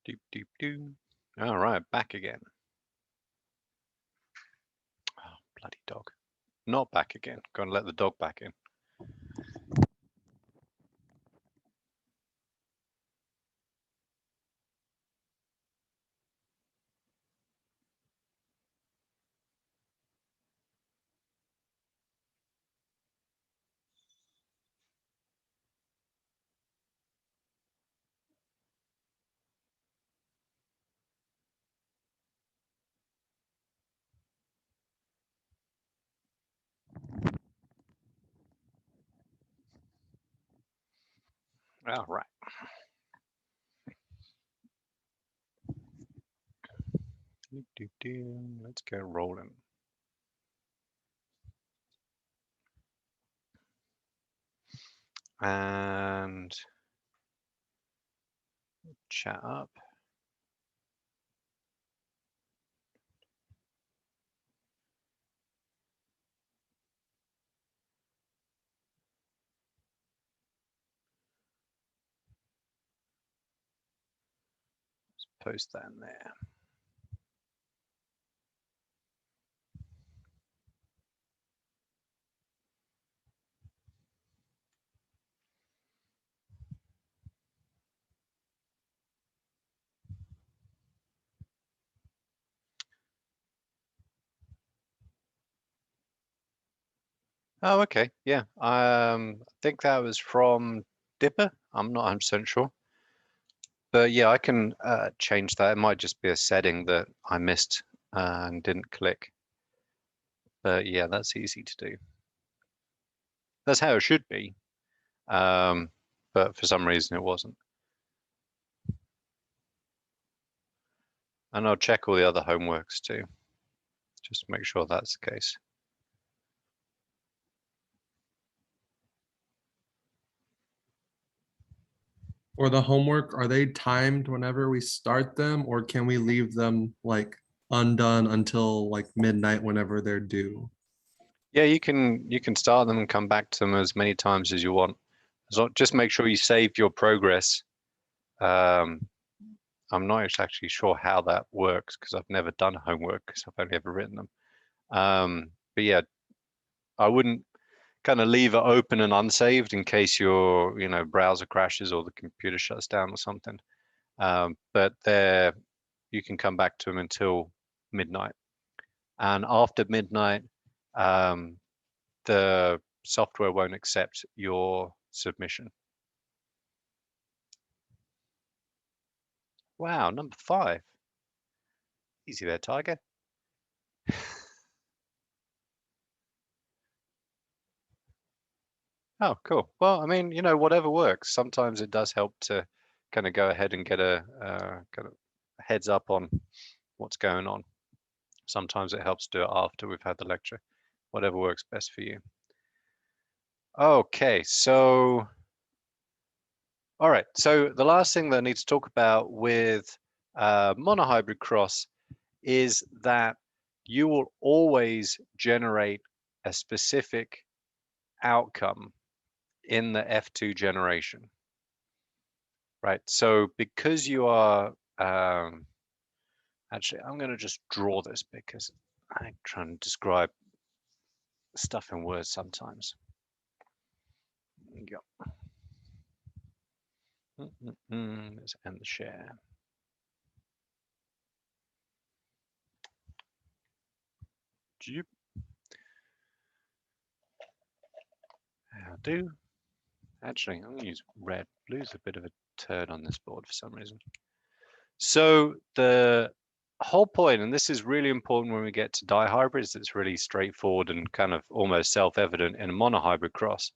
Doop, doop, doop. All right, back again. Oh, bloody dog. Not back again. Gonna let the dog back in. All right. Doop, doop, doop. Let's go rolling. And chat up. Let's post that in there. Oh, okay. Yeah. I think that was from Dipper. I'm not 100% sure. But yeah, I can change that. It might just be a setting that I missed and didn't click. But yeah, that's easy to do. That's how it should be. Um, but for some reason it wasn't. And I'll check all the other homeworks too, just to make sure that's the case. Or the homework, are they timed whenever we start them, or can we leave them like undone until like midnight whenever they're due? Yeah, you can start them and come back to them as many times as you want. So just make sure you save your progress. Um, I'm not actually sure how that works because I've never done homework because I've only ever written them. But yeah, I wouldn't kind of leave it open and unsaved in case your, browser crashes or the computer shuts down or something. But there, you can come back to them until midnight. And after midnight, um, the software won't accept your submission. Wow, number 5. Easy there, Tiger. Oh, cool. Well, I mean, whatever works. Sometimes it does help to kind of go ahead and get a kind of heads up on what's going on. Sometimes it helps to do it after we've had the lecture. Whatever works best for you. Okay, so all right. So the last thing that I need to talk about with monohybrid cross is that you will always generate a specific outcome in the F2 generation, right? So because you are, actually, I'm going to just draw this because I'm trying to describe stuff in words sometimes. Yeah. Let's end the share. How do? Actually, I'm going to use red. Blue's a bit of a turd on this board for some reason. So the whole point, and this is really important when we get to dihybrids, it's really straightforward and kind of almost self-evident in a monohybrid cross,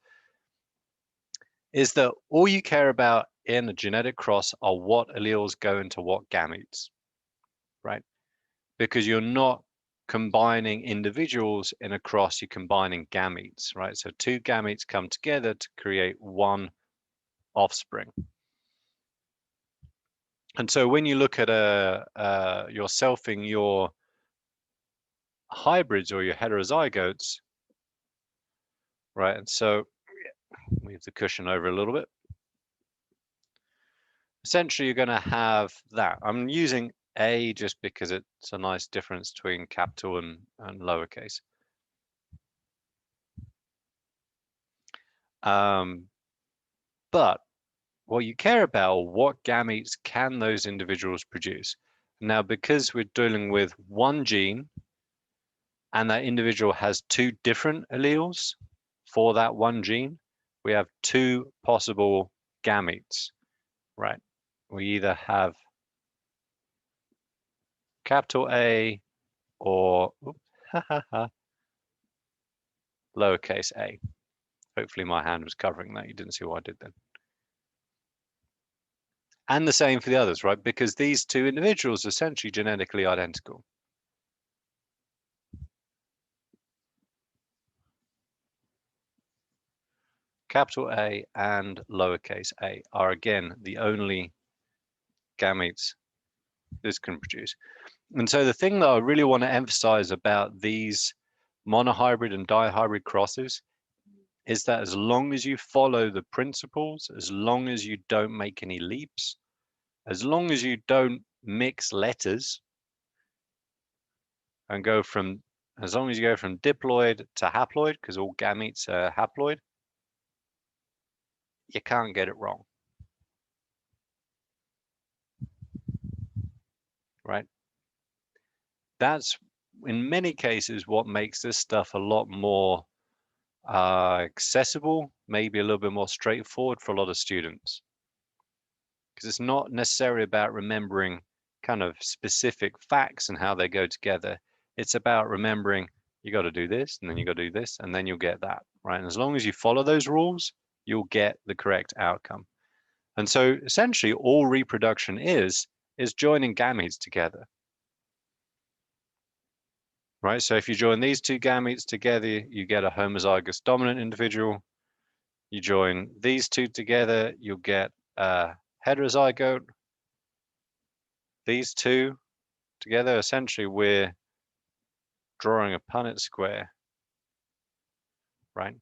is that all you care about in a genetic cross are what alleles go into what gametes, right? Because you're not combining individuals in a cross, you're combining gametes, right? So 2 gametes come together to create 1 offspring. And so when you look at yourself in your hybrids or your heterozygotes, right? And so move the cushion over a little bit. essentially you're going to have that. I'm using A just because it's a nice difference between capital and lowercase. But what you care about, what gametes can those individuals produce? Now, because we're dealing with one gene and that individual has two different alleles for that one gene, we have two possible gametes, right? We either have capital A or lowercase a. Hopefully my hand was covering that. You didn't see what I did then. And the same for the others, right? Because these two individuals are essentially genetically identical. Capital A and lowercase a are again the only gametes this can produce. And so the thing that I really want to emphasize about these monohybrid and dihybrid crosses is that as long as you follow the principles, as long as you don't make any leaps, as long as you don't mix letters and go from, as long as you go from diploid to haploid, because all gametes are haploid, you can't get it wrong. Right? That's in many cases what makes this stuff a lot more accessible, maybe a little bit more straightforward for a lot of students. Because it's not necessarily about remembering kind of specific facts and how they go together. It's about remembering you got to do this, and then you got to do this, and then you'll get that, right? And as long as you follow those rules, you'll get the correct outcome. And so essentially all reproduction is joining gametes together. Right, so if you join these two gametes together, you get a homozygous dominant individual. You join these two together, you'll get a heterozygote. These two together, essentially we're drawing a Punnett square, right?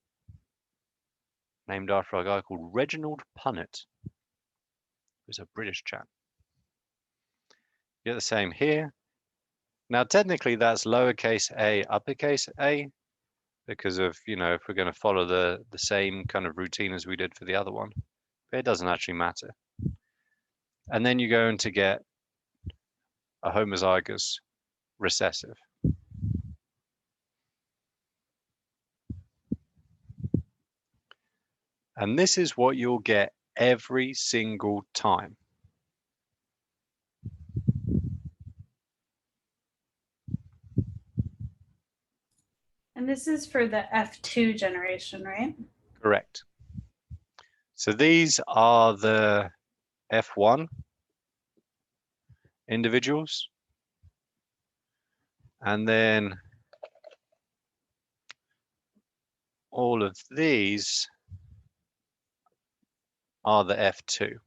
Named after a guy called Reginald Punnett, who's a British chap. You get the same here. Now, technically that's lowercase a, uppercase a, because of, you know, if we're going to follow the same kind of routine as we did for the other one, but it doesn't actually matter. And then you're going to get a homozygous recessive. And this is what you'll get every single time. And this is for the F2 generation, right? Correct. So these are the F1 individuals. And then all of these are the F2.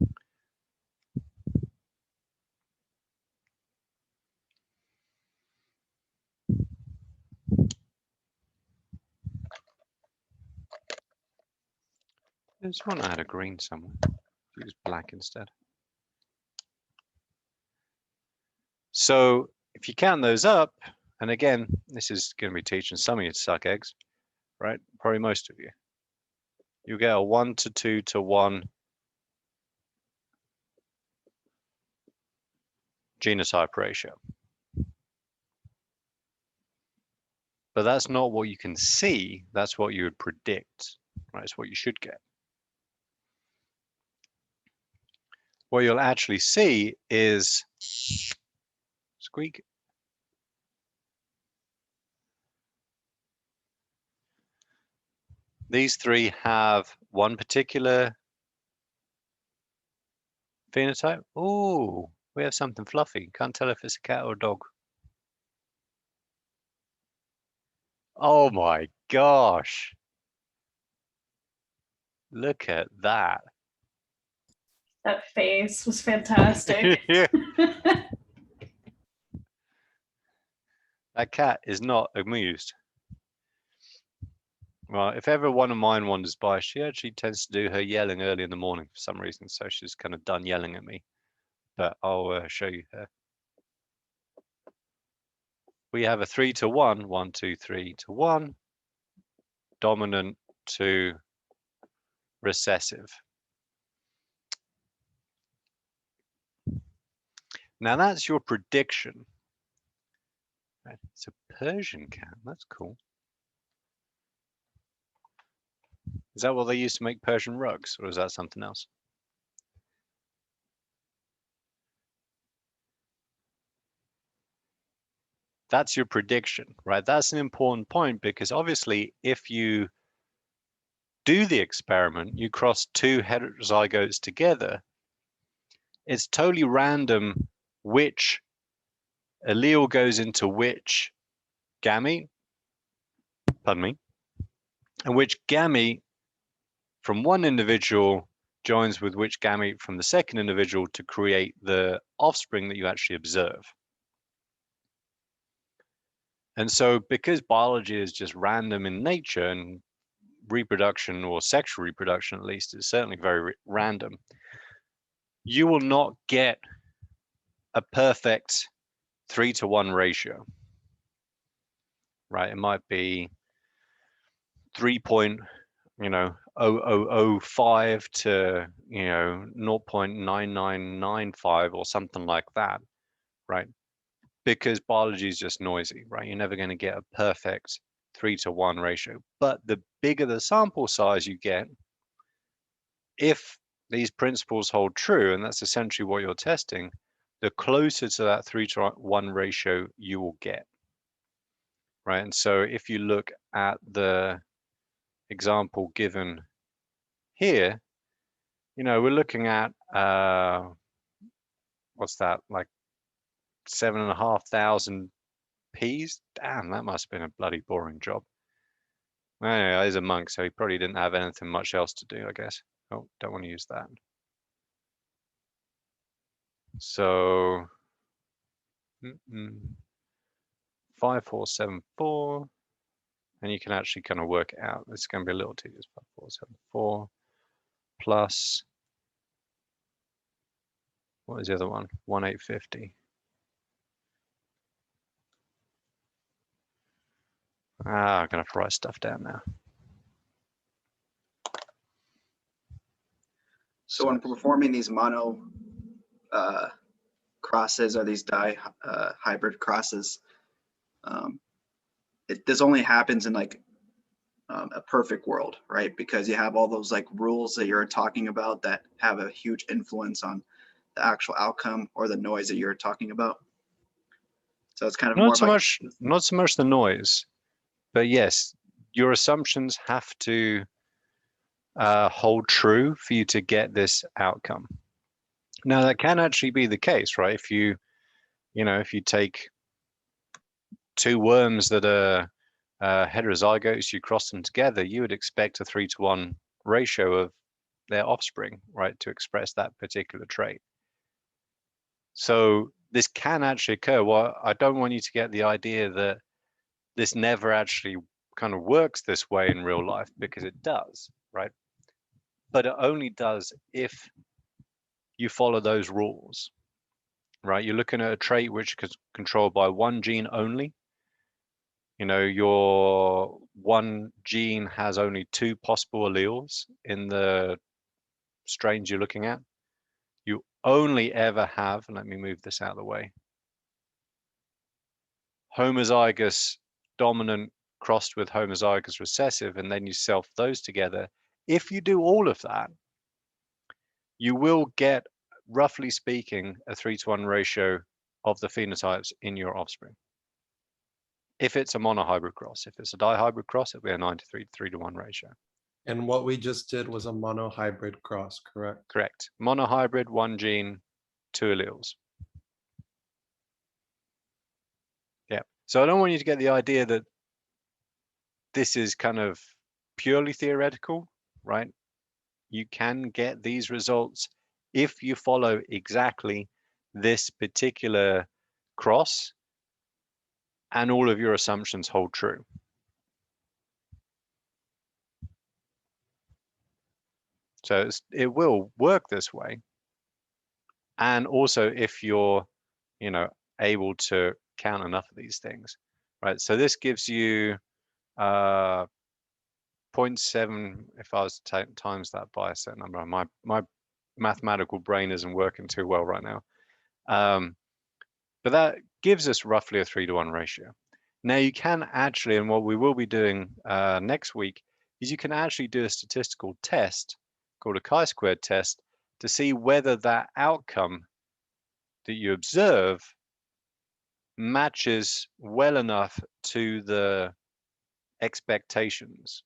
There's one I had a green somewhere. Use black instead. So if you count those up, and again, this is going to be teaching some of you to suck eggs, right? Probably most of you. You get a 1 to 2 to 1 genotype ratio. But that's not what you can see. That's what you would predict, right? It's what you should get. What you'll actually see is squeak. These three have one particular phenotype. Oh, we have something fluffy. Can't tell if it's a cat or a dog. Oh my gosh. Look at that. That face was fantastic. That cat is not amused. Well, if ever one of mine wanders by, she actually tends to do her yelling early in the morning for some reason. So she's kind of done yelling at me. But I'll show you her. We have a 3 to 1, 1, 2, 3 to 1, dominant to recessive. Now that's your prediction. Right, it's a Persian cat. That's cool. Is that what they used to make Persian rugs, or is that something else? That's your prediction, right? That's an important point because obviously if you do the experiment, you cross two heterozygotes together, it's totally random which allele goes into which gamete, pardon me, and which gamete from one individual joins with which gamete from the second individual to create the offspring that you actually observe. And so because biology is just random in nature, and reproduction, or sexual reproduction at least, is certainly very random, you will not get a perfect 3 to 1 ratio, right? It might be 3.0005 to 0.9995 or something like that, right? Because biology is just noisy, right? You're never going to get a perfect 3 to 1 ratio. But the bigger the sample size you get, if these principles hold true, and that's essentially what you're testing, the closer to that 3 to 1 ratio you will get, right? And so if you look at the example given here, we're looking at what's that, like 7,500 Ps? Damn, that must have been a bloody boring job. Anyway, he's a monk, so he probably didn't have anything much else to do, I guess. Oh, don't want to use that. So 5474, and you can actually kind of work it out. This is going to be a little tedious. 5474 plus, what is the other one? 1850. I'm going to have to write stuff down now. So when performing these mono crosses or these hybrid crosses, this only happens in like a perfect world, right? Because you have all those like rules that you're talking about that have a huge influence on the actual outcome or the noise that you're talking about. So it's kind of not so much the noise, but yes, your assumptions have to hold true for you to get this outcome. Now that can actually be the case, right? If you take two worms that are heterozygotes, you cross them together, you would expect a 3 to 1 ratio of their offspring, right, to express that particular trait. So this can actually occur. Well, I don't want you to get the idea that this never actually kind of works this way in real life, because it does, right? But it only does if you follow those rules, right? You're looking at a trait which is controlled by one gene only. Your one gene has only 2 possible alleles in the strains you're looking at. You only ever have, and let me move this out of the way, homozygous dominant crossed with homozygous recessive, and then you self those together. If you do all of that, you will get, roughly speaking, a 3 to 1 ratio of the phenotypes in your offspring. If it's a monohybrid cross. If it's a dihybrid cross, it'll be a 9 to 3 to 1 ratio. And what we just did was a monohybrid cross, correct? Correct. Monohybrid, 1 gene, 2 alleles. Yeah. So I don't want you to get the idea that this is kind of purely theoretical, right? You can get these results if you follow exactly this particular cross and all of your assumptions hold true. So it will work this way. And also if you're, you know, able to count enough of these things, right? So this gives you 0.7, if I was to times that by a certain number. My mathematical brain isn't working too well right now. But that gives us roughly a 3-to-1 ratio. Now you can actually, and what we will be doing next week, is you can actually do a statistical test called a chi-squared test to see whether that outcome that you observe matches well enough to the expectations.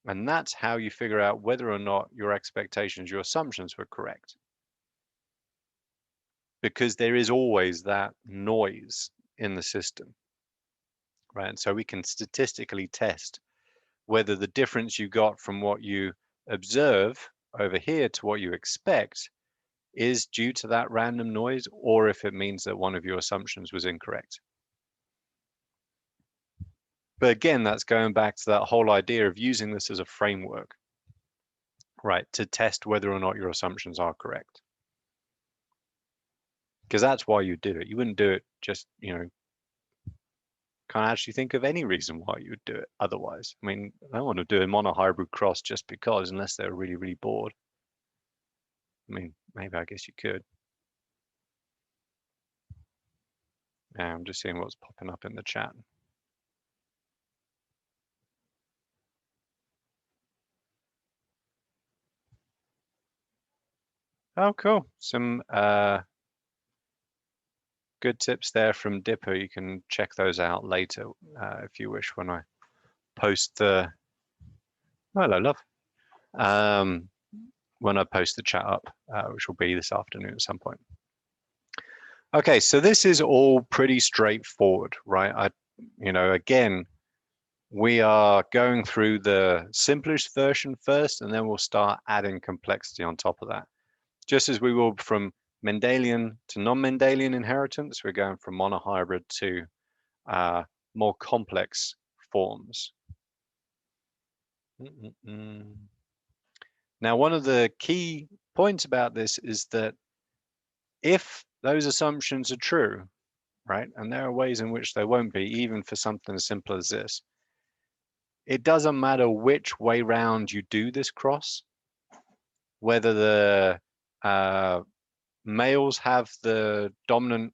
And that's how you figure out whether or not your expectations, your assumptions were correct. Because there is always that noise in the system, right? And so we can statistically test whether the difference you got from what you observe over here to what you expect is due to that random noise, or if it means that one of your assumptions was incorrect. But again, that's going back to that whole idea of using this as a framework, right? To test whether or not your assumptions are correct. Because that's why you do it. You wouldn't do it just, you know, can't actually think of any reason why you would do it otherwise. I mean, I don't want to do a monohybrid cross just because, unless they're really, really bored. I mean, maybe I guess you could. Yeah, I'm just seeing what's popping up in the chat. Oh, cool. Some good tips there from Dipper. You can check those out later if you wish when I post the, hello, love. When I post the chat up, which will be this afternoon at some point. Okay, so this is all pretty straightforward, right? You know, again, we are going through the simplest version first, and then we'll start adding complexity on top of that. Just as we will from Mendelian to non-Mendelian inheritance, we're going from monohybrid to more complex forms. Now, one of the key points about this is that if those assumptions are true, right, and there are ways in which they won't be, even for something as simple as this, it doesn't matter which way round you do this cross, whether the males have the dominant,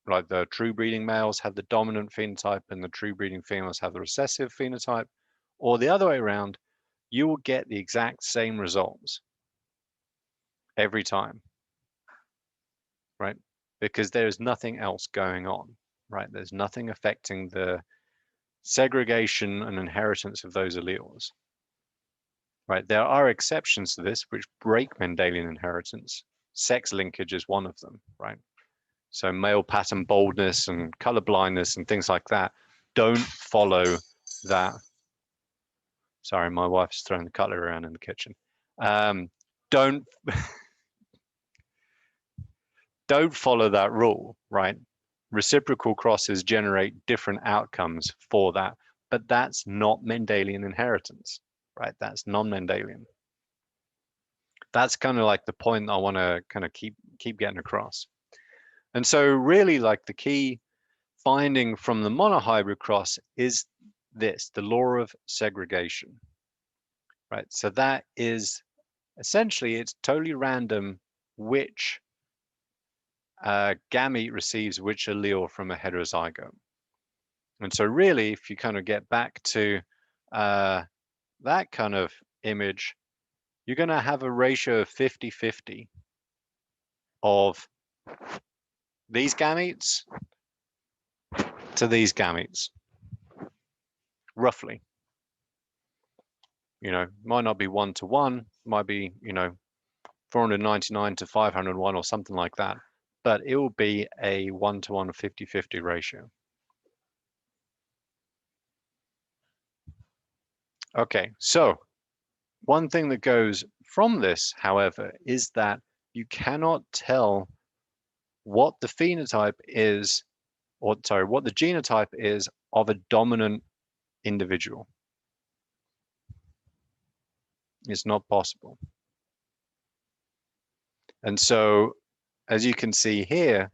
like the true breeding males have the dominant phenotype and the true breeding females have the recessive phenotype, or the other way around, you will get the exact same results every time, right? Because there is nothing else going on, right? There's nothing affecting the segregation and inheritance of those alleles, right? There are exceptions to this which break Mendelian inheritance. Sex linkage is one of them, right? So male pattern baldness and color blindness and things like that don't follow that. Sorry, my wife's throwing the cutlery around in the kitchen. Don't follow that rule, right? Reciprocal crosses generate different outcomes for that, but that's not Mendelian inheritance, right? That's non-Mendelian. That's kind of like the point I want to kind of keep getting across. And so really, like, the key finding from the monohybrid cross is this, the law of segregation, right? So that is essentially, it's totally random which gamete receives which allele from a heterozygote. And so really, if you kind of get back to that kind of image, you're going to have a ratio of 50-50 of these gametes to these gametes, roughly. You know, might not be 1-to-1, might be, you know, 499 to 501 or something like that, but it will be a 1-to-1 50-50 ratio. Okay, so one thing that goes from this, however, is that you cannot tell what the phenotype is, or sorry, what the genotype is of a dominant individual. It's not possible. And so, as you can see here,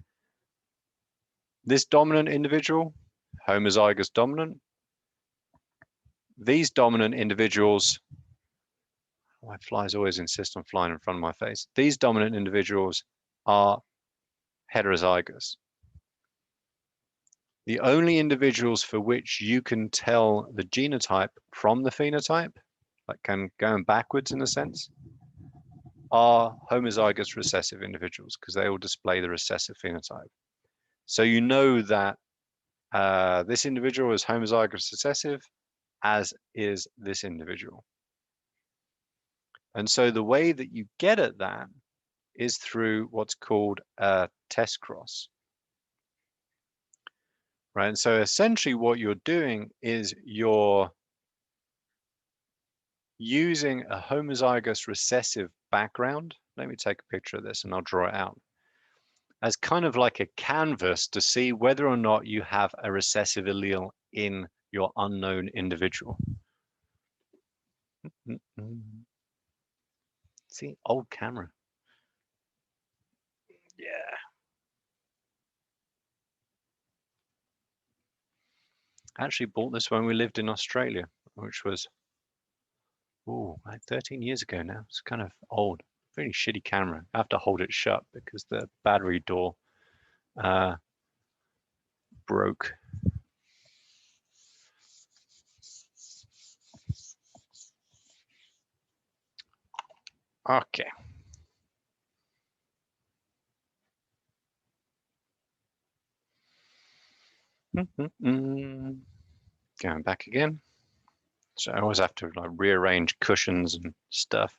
this dominant individual, homozygous dominant, these dominant individuals, my flies always insist on flying in front of my face. These dominant individuals are heterozygous. The only individuals for which you can tell the genotype from the phenotype, like going backwards in a sense, are homozygous recessive individuals because they all display the recessive phenotype. So you know that this individual is homozygous recessive, as is this individual. And so the way that you get at that is through what's called a test cross. Right, and so essentially what you're doing is you're using a homozygous recessive background. Let me take a picture of this and I'll draw it out as kind of like a canvas to see whether or not you have a recessive allele in your unknown individual. See, old camera. Yeah. I actually bought this when we lived in Australia, which was, like 13 years ago now. It's kind of old, really shitty camera. I have to hold it shut because the battery door broke. Okay. Going back again. So I always have to like rearrange cushions and stuff.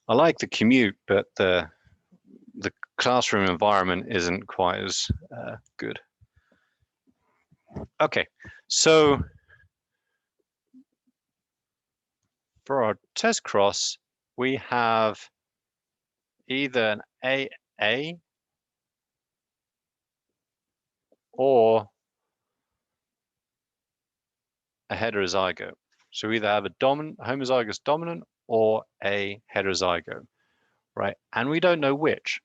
I like the commute, but the classroom environment isn't quite as good. Okay, so for our test cross, we have either an AA or a heterozygote. So we either have a homozygous dominant or a heterozygote, right? And we don't know which.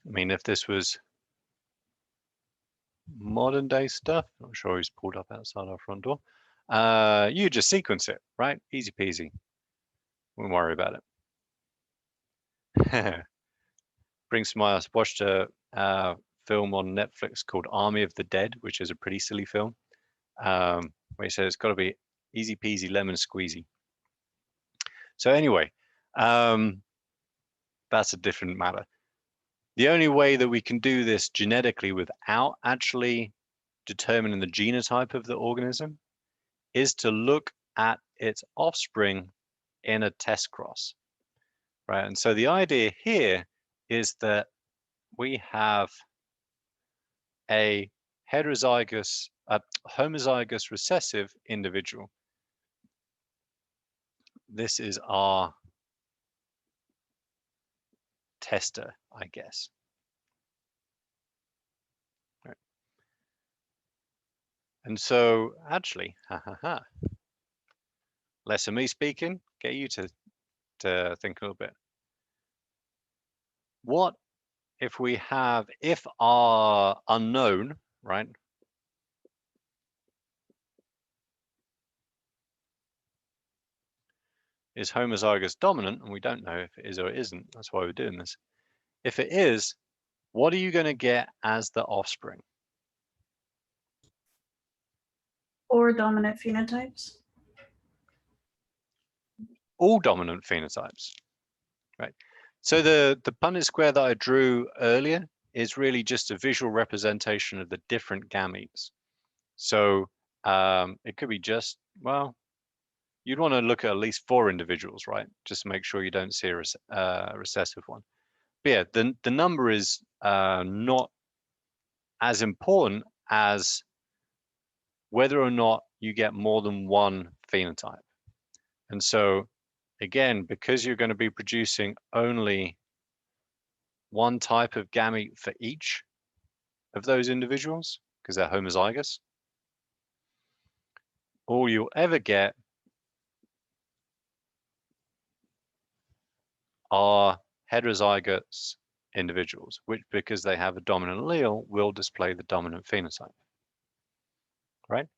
I mean, if this was modern day stuff, I'm sure he's pulled up outside our front door, you just sequence it, right? Easy peasy. Won't worry about it. Brings to mind, I watched a film on Netflix called Army of the Dead, which is a pretty silly film, where he said it's got to be easy peasy lemon squeezy. So anyway, that's a different matter. The only way that we can do this genetically without actually determining the genotype of the organism is to look at its offspring in a test cross, right? And so the idea here is that we have a heterozygous, homozygous recessive individual. This is our tester, I guess. Right. And so actually, less of me speaking, get you to think a little bit. What if we have, if our unknown, right, is homozygous dominant, and we don't know if it is or it isn't, that's why we're doing this. If it is, what are you going to get as the offspring? Or dominant phenotypes. All dominant phenotypes, right? So the Punnett square that I drew earlier is really just a visual representation of the different gametes. So it could be just, well, you'd want to look at least 4 individuals, right? Just to make sure you don't see a recessive one. But yeah, the number is not as important as whether or not you get more than one phenotype. And so again, because you're going to be producing only one type of gamete for each of those individuals, because they're homozygous, all you'll ever get are heterozygous individuals, which, because they have a dominant allele, will display the dominant phenotype. Right?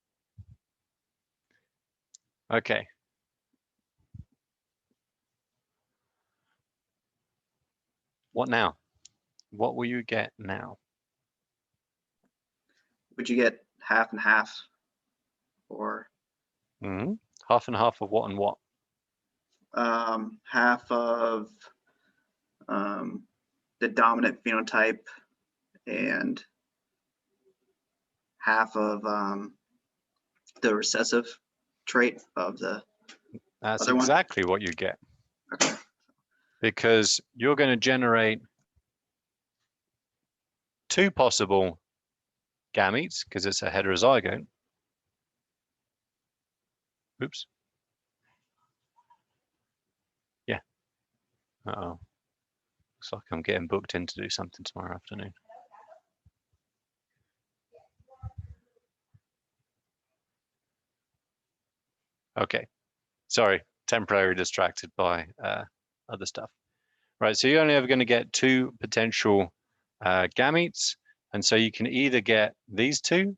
Okay. What now? What will you get now? Would you get half and half, or Half and half of what and what? half of the dominant phenotype and half of the recessive trait of the That's other one? exactly what you get. Okay. Because you're going to generate two possible gametes because it's a heterozygote. Oops. Yeah. Uh-oh. Looks like I'm getting booked in to do something tomorrow afternoon. Okay. Sorry, temporarily distracted by other stuff. Right, so you're only ever going to get two potential gametes. And so you can either get these two,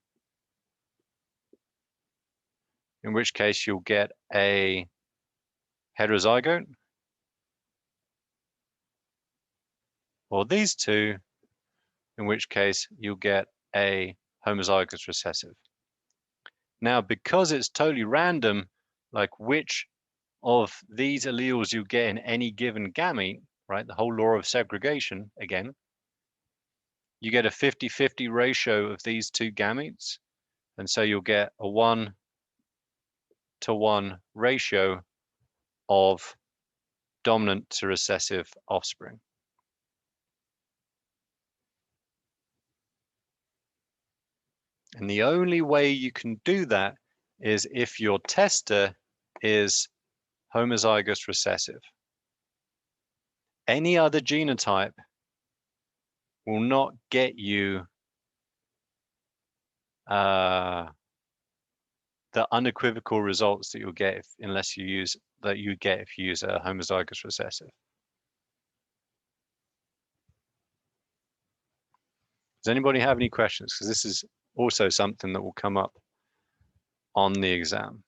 in which case you'll get a heterozygote, or these two, in which case you'll get a homozygous recessive. Now, because it's totally random, like which of these alleles you get in any given gamete, right? The whole law of segregation again, you get a 50-50 ratio of these two gametes. And so you'll get a 1-to-1 ratio of dominant to recessive offspring. And the only way you can do that is if your tester is homozygous recessive. Any other genotype will not get you the unequivocal results that you'll get unless you use if you use a homozygous recessive. Does anybody have any questions? Because this is also something that will come up on the exam.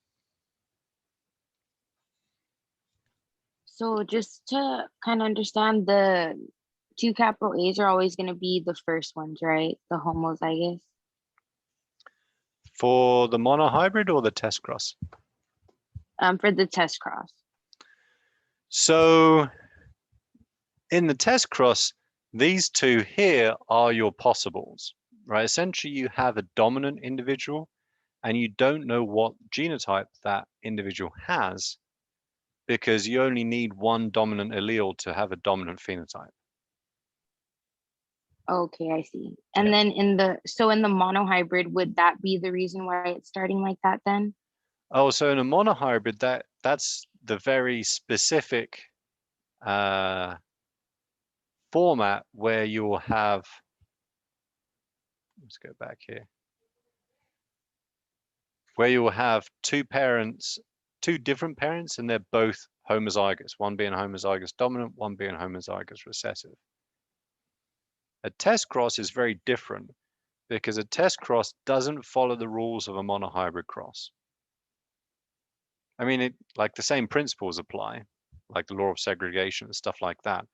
So just to kind of understand, the two capital A's are always going to be the first ones, right? The homozygous. For the monohybrid or the test cross? For the test cross. So in the test cross, these two here are your possibles, right? Essentially, you have a dominant individual and you don't know what genotype that individual has because you only need one dominant allele to have a dominant phenotype. Okay, I see. And Yeah. then in the monohybrid, would that be the reason why it's starting like that then? Oh, so in a monohybrid, that's the very specific format where you will have, let's go back here, where you will have two different parents, and they're both homozygous, one being homozygous dominant, one being homozygous recessive. A test cross is very different because a test cross doesn't follow the rules of a monohybrid cross. I mean, like the same principles apply, like the law of segregation and stuff like that,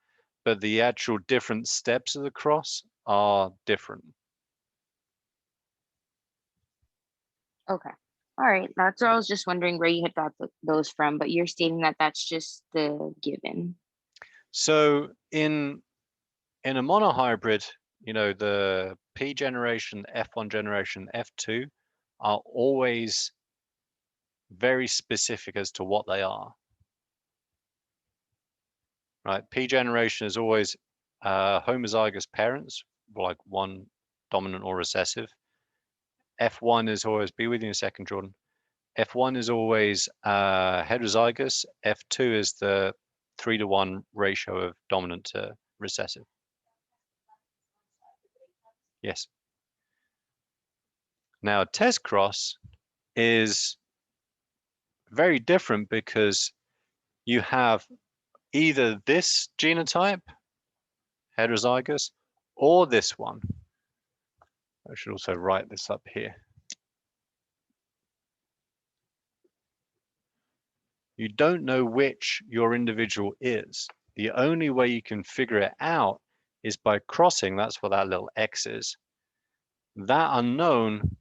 but the actual different steps of the cross are different. Okay. All right. That's what I was just wondering where you had got those from, but you're stating that that's just the given. So in a monohybrid, you know, the P generation, F1 generation, F2 are always very specific as to what they are. Right? P generation is always homozygous parents, like one dominant or recessive. F1 is always, be with you in a second, Jordan. F1 is always heterozygous. F2 is the 3-to-1 ratio of dominant to recessive. Yes. Now, test cross is very different because you have either this genotype, heterozygous, or this one. I should also write this up here. You don't know which your individual is. The only way you can figure it out is by crossing, that's what that little X is, that unknown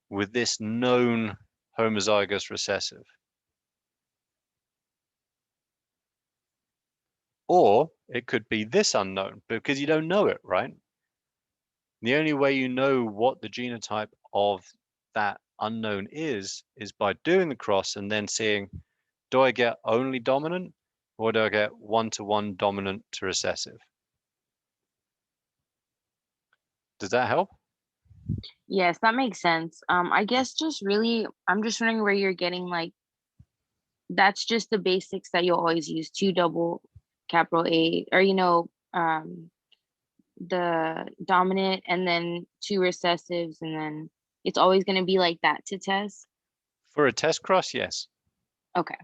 with this known homozygous recessive. Or it could be this unknown because you don't know it, right? The only way you know what the genotype of that unknown is by doing the cross and then seeing, do I get only dominant or do I get 1-to-1 dominant to recessive? Does that help? Yes, that makes sense. I guess just really, I'm just wondering where you're getting like, that's just the basics that you'll always use, 2 double capital A, or, the dominant and then 2 recessives, and then it's always going to be like that to test. For a test cross, yes. Okay.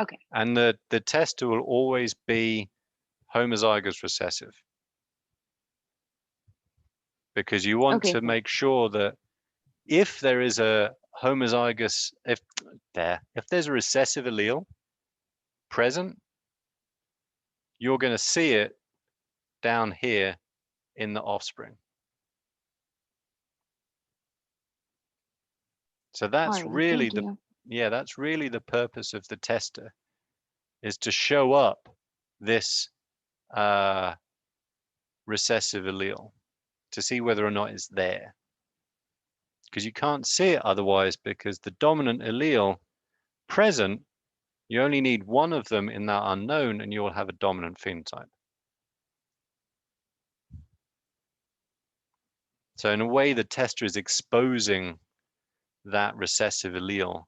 Okay. And the tester will always be homozygous recessive. Because you want Okay, to cool. make sure that if there is a homozygous, if there's a recessive allele present, you're going to see it down here in the offspring. So that's Alrighty, really thank you. that's really the purpose of the tester, is to show up this recessive allele to see whether or not it's there. Because you can't see it otherwise, because the dominant allele present, you only need one of them in that unknown and you'll have a dominant phenotype. So in a way, the tester is exposing that recessive allele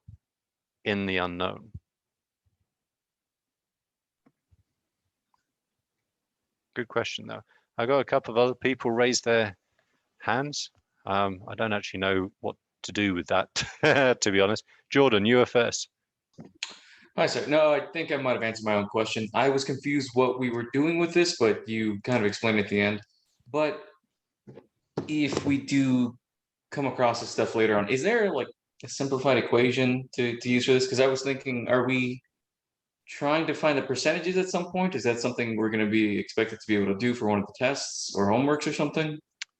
in the unknown. Good question, though. I got a couple of other people raise their hands. I don't actually know what to do with that, to be honest. Jordan, you were first. Hi, sir. No, I think I might have answered my own question. I was confused what we were doing with this, but you kind of explained at the end. But if we do come across this stuff later on, is there like a simplified equation to use for this? Because I was thinking, are we trying to find the percentages at some point? Is that something we're going to be expected to be able to do for one of the tests or homeworks or something?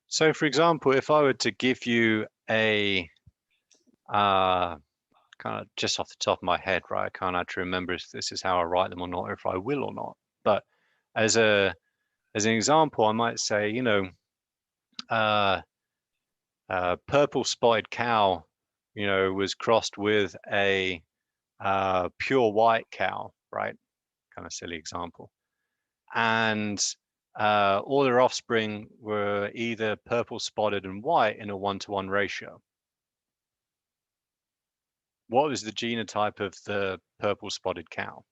So for example, if I were to give you a kind of just off the top of my head, right? I can't actually remember if this is how I write them or not, or if I will or not. But as an example, I might say, purple spotted cow, was crossed with a pure white cow, right? Kind of silly example. And all their offspring were either purple spotted and white in a 1-to-1 ratio. What was the genotype of the purple spotted cow?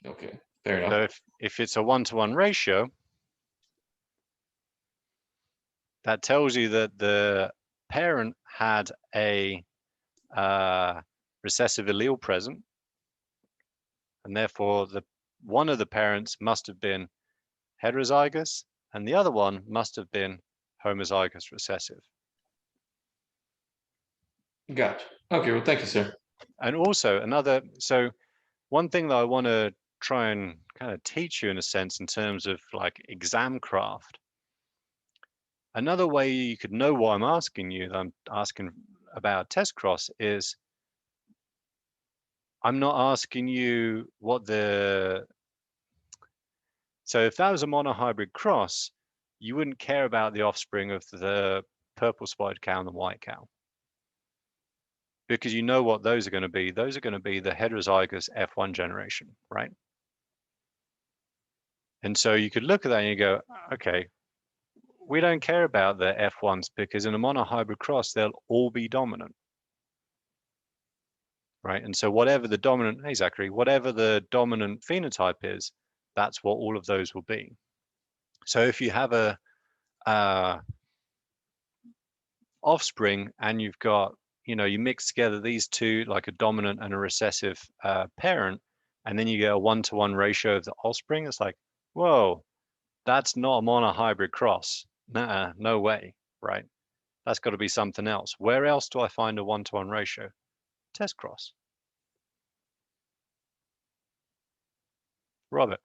Okay, fair enough. So if it's a 1-to-1 ratio, that tells you that the parent had a recessive allele present, and therefore one of the parents must have been heterozygous and the other one must have been homozygous recessive. Gotcha. Okay, well, thank you, sir. And also so one thing that I want to try and kind of teach you in a sense in terms of like exam craft. Another way you could know why I'm asking you, that I'm asking about test cross, is I'm not asking you what so if that was a monohybrid cross, you wouldn't care about the offspring of the purple spotted cow and the white cow. Because you know what those are going to be. Those are going to be the heterozygous F1 generation, right? And so you could look at that and you go, okay, we don't care about the F1s because in a monohybrid cross, they'll all be dominant. Right. And so whatever the dominant phenotype is, that's what all of those will be. So if you have a offspring and you've got, you mix together these two, like a dominant and a recessive parent, and then you get a 1-to-1 ratio of the offspring. It's like, whoa, that's not a monohybrid cross. Nah, no way, right? That's got to be something else. Where else do I find a 1-to-1 ratio? Test cross. Robert.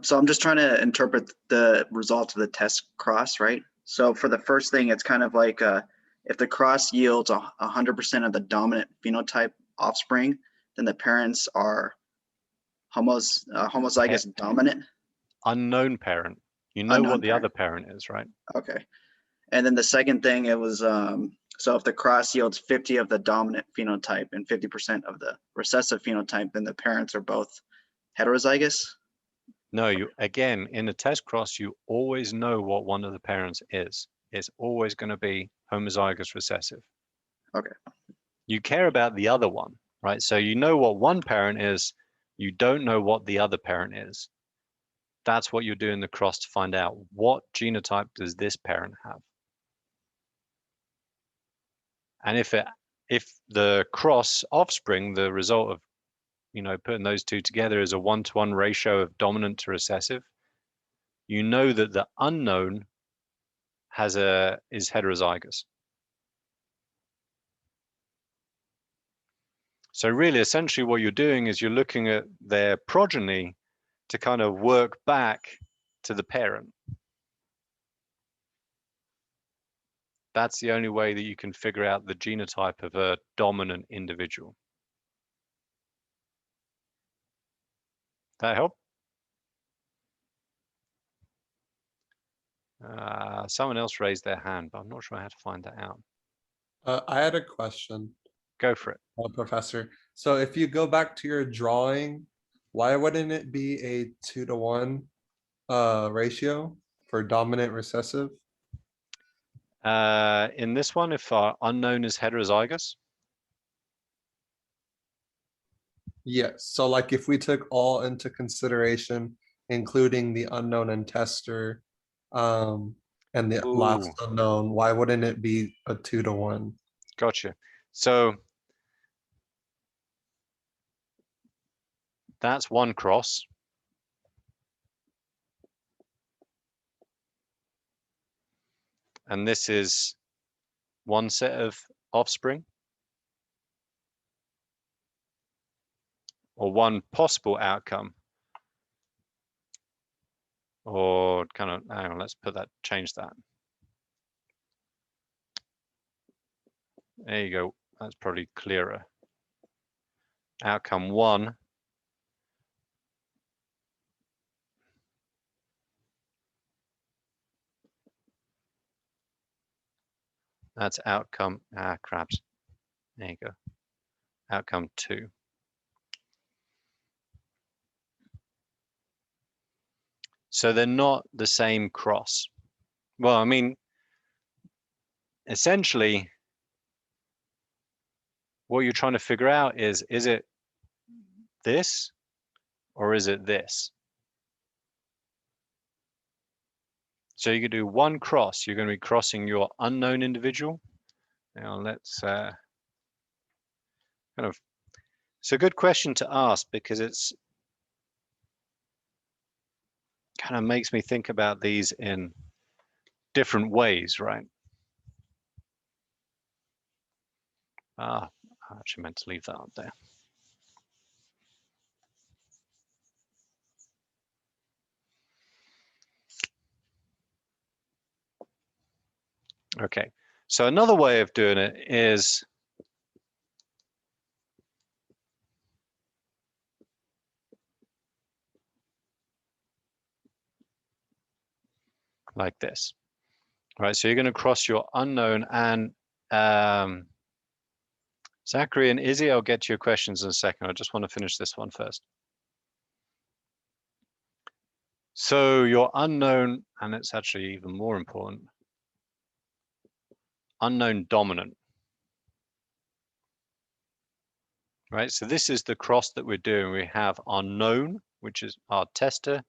So I'm just trying to interpret the results of the test cross, right? So for the first thing, it's kind of like if the cross yields 100% of the dominant phenotype offspring, then the parents are homozygous dominant. Unknown parent. You know Unknown what the parent. other parent is, right? Okay. And then the second thing, it was so if the cross yields 50 of the dominant phenotype and 50% of the recessive phenotype, then the parents are both heterozygous. No, you again in a test cross, you always know what one of the parents is. It's always going to be homozygous recessive. Okay. You care about the other one, right? So you know what one parent is, you don't know what the other parent is. That's what you're doing the cross to find out what genotype does this parent have. And if the cross offspring, the result of putting those two together is a 1-to-1 ratio of dominant to recessive, you know that the unknown is heterozygous. So really, essentially what you're doing is you're looking at their progeny to kind of work back to the parent. That's the only way that you can figure out the genotype of a dominant individual. That help? Someone else raised their hand, but I'm not sure how to find that out. I had a question, Go for it. Professor. So if you go back to your drawing, why wouldn't it be a 2-to-1 ratio for dominant recessive? In this one, if our unknown is heterozygous, Yes. So like if we took all into consideration, including the unknown and tester, and the last Ooh. unknown, why wouldn't it be a 2-to-1? Gotcha. So that's one cross. And this is one set of offspring, or one possible outcome, or kind of, hang on, let's change that. There you go. That's probably clearer. Outcome 1 that's outcome, crabs. There you go. Outcome 2. So they're not the same cross. Well, I mean, essentially, what you're trying to figure out is it this or is it this? So you could do one cross. You're going to be crossing your unknown individual. Now let's kind of, it's a good question to ask because it's kind of makes me think about these in different ways, right? I actually meant to leave that up there. Okay, so another way of doing it is like this, right? So you're going to cross your unknown, and Zachary and Izzy, I'll get to your questions in a second. I just want to finish this one first. So your unknown, and it's actually even more important, unknown dominant, right? So this is the cross that we're doing. We have our known, which is our tester,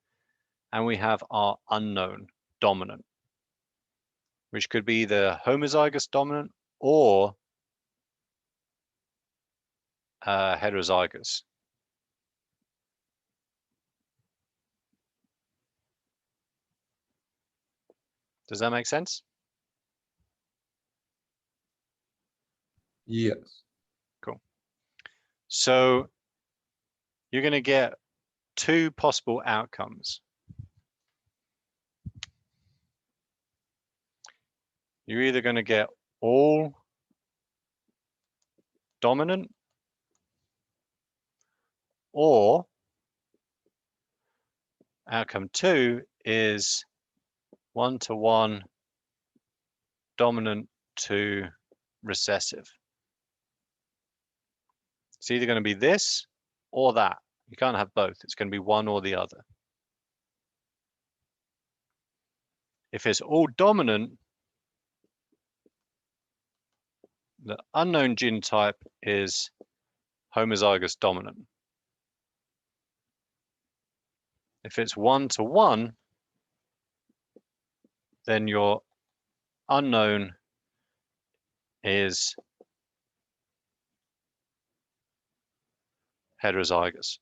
and we have our unknown dominant, which could be the homozygous dominant or heterozygous. Does that make sense? Yes. So you're going to get two possible outcomes. You're either going to get all dominant, or outcome 2 is 1-to-1 dominant to recessive. It's either going to be this or that. You can't have both. It's going to be one or the other. If it's all dominant, the unknown genotype is homozygous dominant. If it's 1-to-1, then your unknown is heterozygous.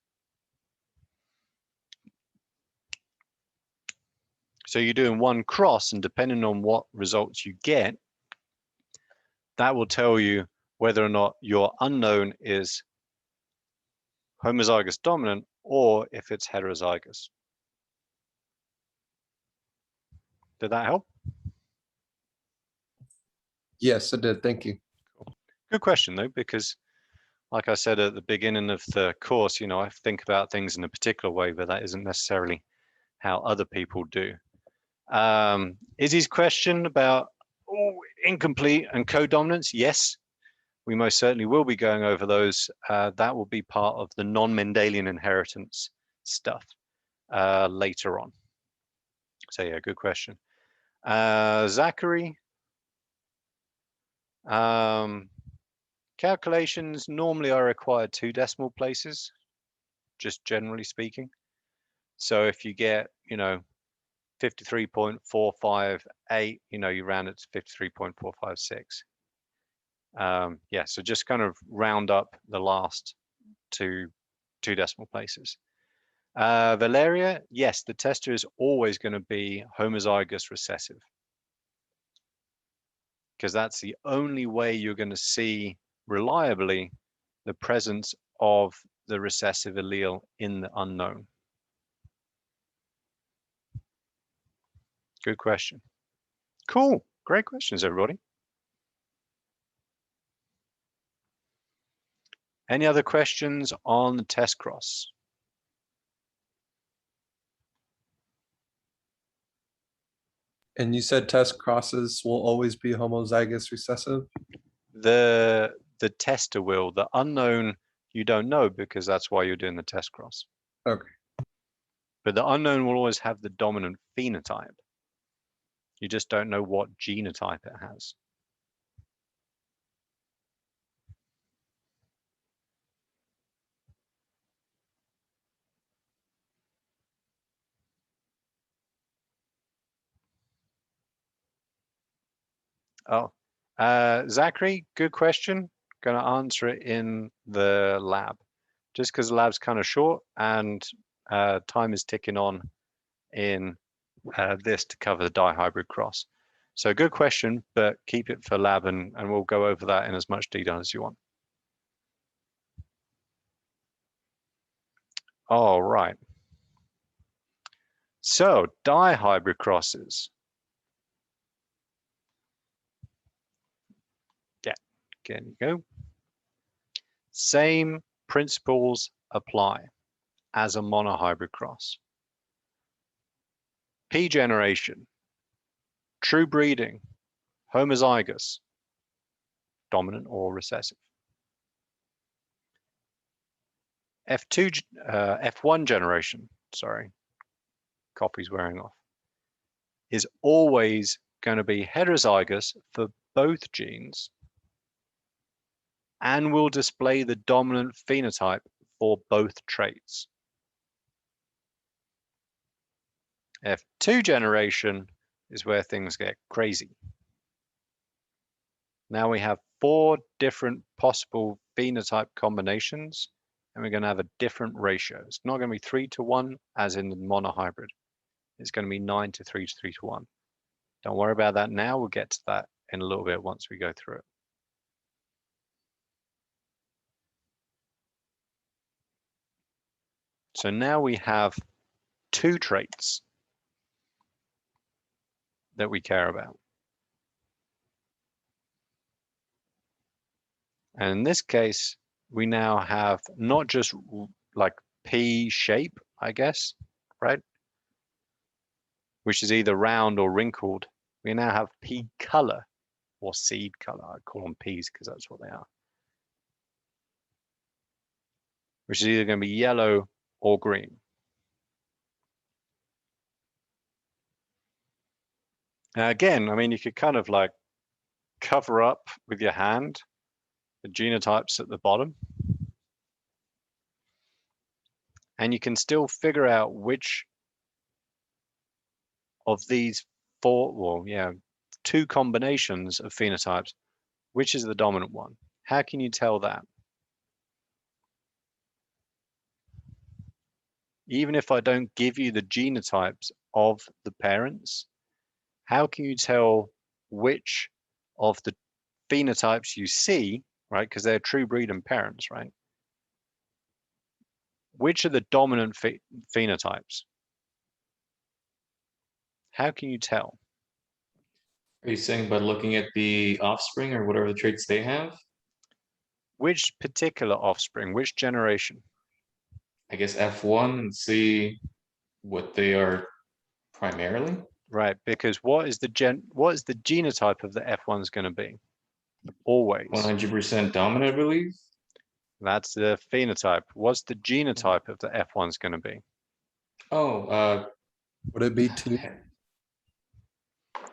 So you're doing one cross, and depending on what results you get, that will tell you whether or not your unknown is homozygous dominant or if it's heterozygous. Did that help? Yes, it did. Thank you. Good question though, because like I said at the beginning of the course, I think about things in a particular way, but that isn't necessarily how other people do. Izzy's question about incomplete and codominance, yes, we most certainly will be going over those. That will be part of the non-Mendelian inheritance stuff later on. So yeah, good question. Zachary, calculations normally are required 2 decimal places, just generally speaking. So if you get, 53.458, you round it to 53.456. Yeah, so just kind of round up the last two decimal places. Valeria, yes, the tester is always going to be homozygous recessive, because that's the only way you're going to see reliably the presence of the recessive allele in the unknown. Good question. Cool. Great questions, everybody. Any other questions on the test cross? And you said test crosses will always be homozygous recessive? The tester will. The unknown, you don't know, because that's why you're doing the test cross. Okay. But the unknown will always have the dominant phenotype. You just don't know what genotype it has. Oh, Zachary, good question. Going to answer it in the lab, just because the lab's kind of short and time is ticking on in this to cover the dihybrid cross. So good question, but keep it for lab, and we'll go over that in as much detail as you want. All right. So dihybrid crosses. There you go. Same principles apply as a monohybrid cross. P generation, true breeding, homozygous, dominant or recessive. F1 generation, sorry, coffee's wearing off, is always going to be heterozygous for both genes and will display the dominant phenotype for both traits. F2 generation is where things get crazy. Now we have 4 different possible phenotype combinations, and we're going to have a different ratio. It's not going to be 3-to-1 as in the monohybrid. It's going to be 9-to-3 to 3-to-1. Don't worry about that now. We'll get to that in a little bit once we go through it. So now we have 2 traits that we care about. And in this case, we now have not just like P shape, I guess, right? Which is either round or wrinkled. We now have P color or seed color. I call them Ps because that's what they are. Which is either going to be yellow or green. Now again, I mean, you could kind of like cover up with your hand the genotypes at the bottom. And you can still figure out which of these 2 combinations of phenotypes, which is the dominant one. How can you tell that? Even if I don't give you the genotypes of the parents, how can you tell which of the phenotypes you see, right? Because they're true breed and parents, right? Which are the dominant phenotypes? How can you tell? Are you saying by looking at the offspring or whatever the traits they have? Which particular offspring, which generation? I guess F1 and see what they are primarily. Right, because what is the genotype of the F1's going to be? Always. 100% dominant, I believe. That's the phenotype. What's the genotype of the F1's going to be? Oh, Would it be 2?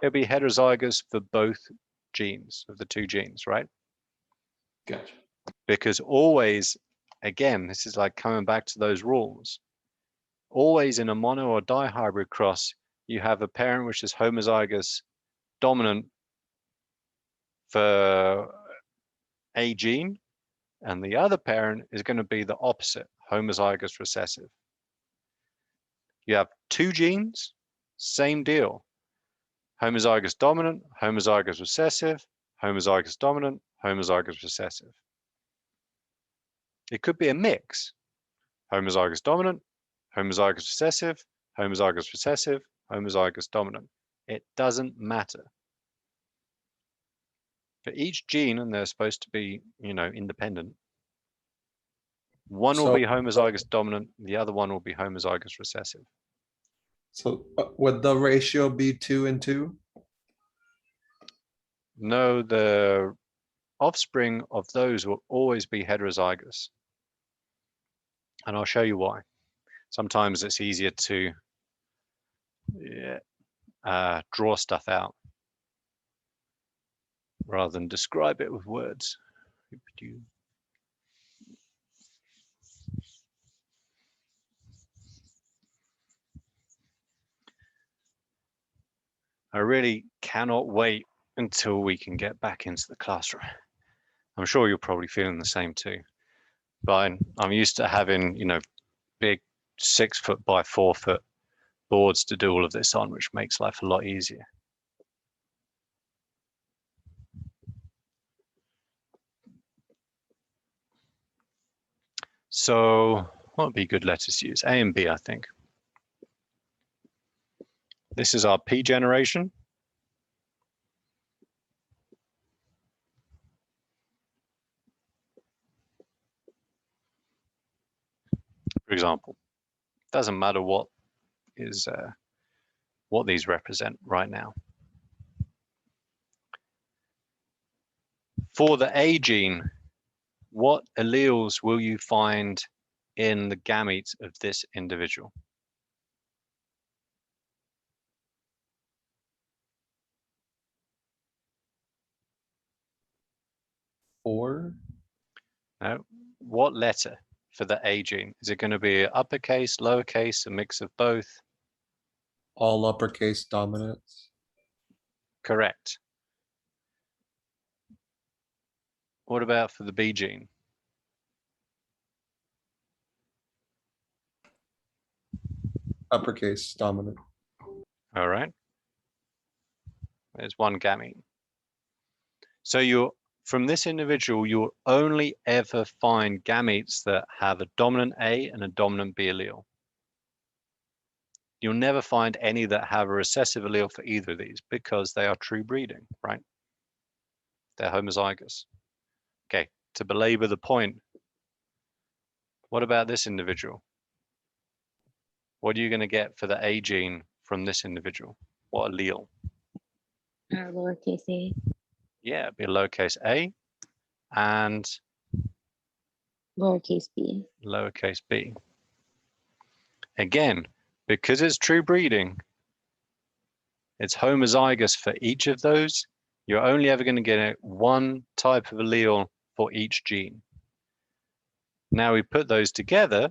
It'll be heterozygous for both genes of the 2 genes, right? gotcha. Because always, again, this is like coming back to those rules. Always in a mono or dihybrid cross, you have a parent which is homozygous dominant for a gene, and the other parent is going to be the opposite, homozygous recessive. You have 2 genes, same deal. Homozygous dominant, homozygous recessive, homozygous dominant, homozygous recessive. It could be a mix. Homozygous dominant, homozygous recessive, homozygous recessive, homozygous dominant. It doesn't matter. For each gene, and they're supposed to be, independent, one will So- be homozygous dominant, the other one will be homozygous recessive. So would the ratio be 2 and 2? No, the offspring of those will always be heterozygous. And I'll show you why. Sometimes it's easier to draw stuff out rather than describe it with words. I really cannot wait until we can get back into the classroom. I'm sure you're probably feeling the same too. But I'm used to having, big 6-foot by 4-foot boards to do all of this on, which makes life a lot easier. So what would be good letters to use? A and B, I think. This is our P generation. For example, doesn't matter what these represent right now. For the A gene, what alleles will you find in the gametes of this individual? Four? No. What letter for the A gene? Is it going to be uppercase, lowercase, a mix of both? All uppercase dominance. Correct. What about for the B gene? uppercase dominant. All right. There's one gamete. So you're from this individual, you'll only ever find gametes that have a dominant A and a dominant B allele. You'll never find any that have a recessive allele for either of these because they are true breeding, right? They're homozygous. Okay, to belabor the point, what about this individual? What are you going to get for the A gene from this individual? What allele? Lowercase a. Yeah, it'd be a lowercase a and Lowercase b. lowercase b. Again, because it's true breeding, it's homozygous for each of those. You're only ever going to get one type of allele for each gene. Now we put those together.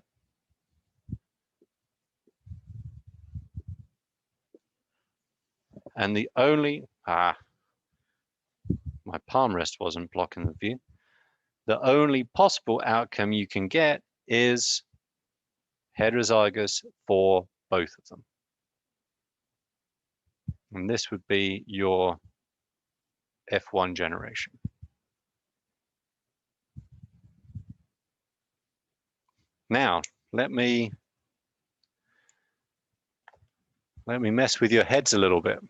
And the only, my palm rest wasn't blocking the view. The only possible outcome you can get is heterozygous for both of them. And this would be your F1 generation. Now, let me mess with your heads a little bit.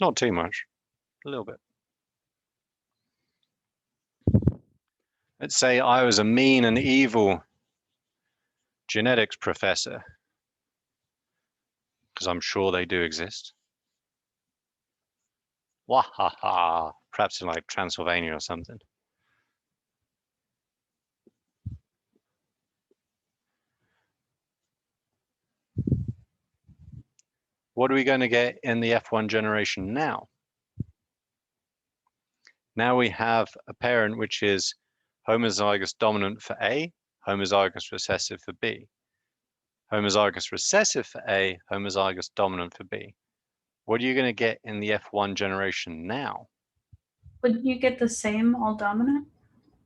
Not too much, a little bit. Let's say I was a mean and evil genetics professor, because I'm sure they do exist. Wahaha, perhaps in like Transylvania or something. What are we going to get in the F1 generation now? Now we have a parent which is homozygous dominant for A, homozygous recessive for B. Homozygous recessive for A, homozygous dominant for B. What are you going to get in the F1 generation now? Would you get the same all dominant?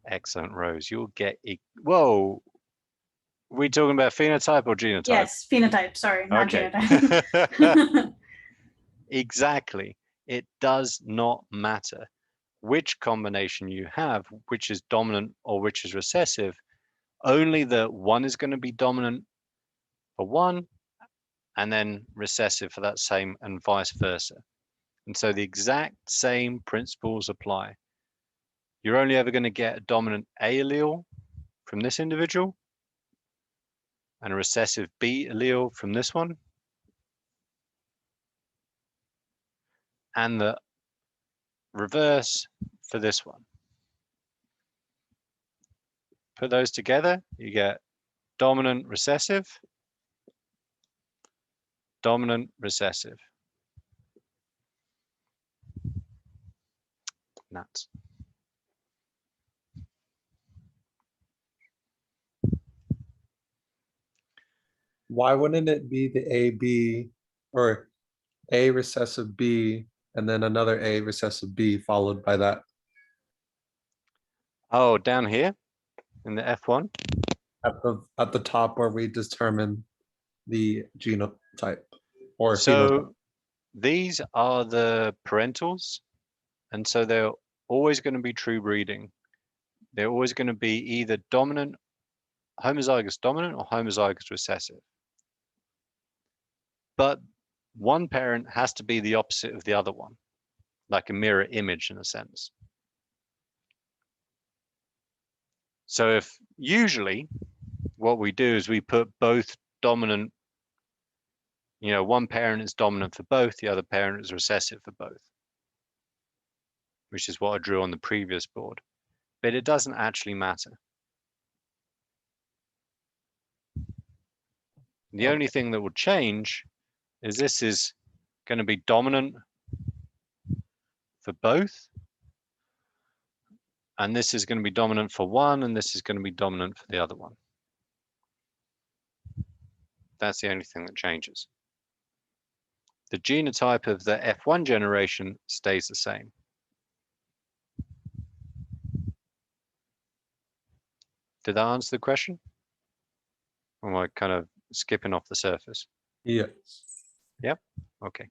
Excellent, Rose. You'll get, whoa, we talking about phenotype or genotype? Yes, phenotype, sorry, not Okay. genotype. Exactly. It does not matter which combination you have, which is dominant or which is recessive. Only the one is going to be dominant for one and then recessive for that same and vice versa. And so the exact same principles apply. You're only ever going to get a dominant A allele from this individual and a recessive B allele from this one. And the reverse for this one. Put those together, you get dominant recessive, dominant recessive. Nuts. Why wouldn't it be the AB or A recessive B and then another A recessive B followed by that? Oh, down here in the F1? At the top where we determine the genotype or phenotype. So these are the parentals, and so they're always going to be true breeding. They're always going to be either dominant, homozygous dominant or homozygous recessive. But one parent has to be the opposite of the other one, like a mirror image in a sense. So if usually what we do is we put both dominant, one parent is dominant for both, the other parent is recessive for both, which is what I drew on the previous board. But it doesn't actually matter. The only thing that will change is this is going to be dominant for both. And this is going to be dominant for one, and this is going to be dominant for the other one. That's the only thing that changes. The genotype of the F1 generation stays the same. Did that answer the question? Or am I kind of skipping off the surface? Yes. Okay.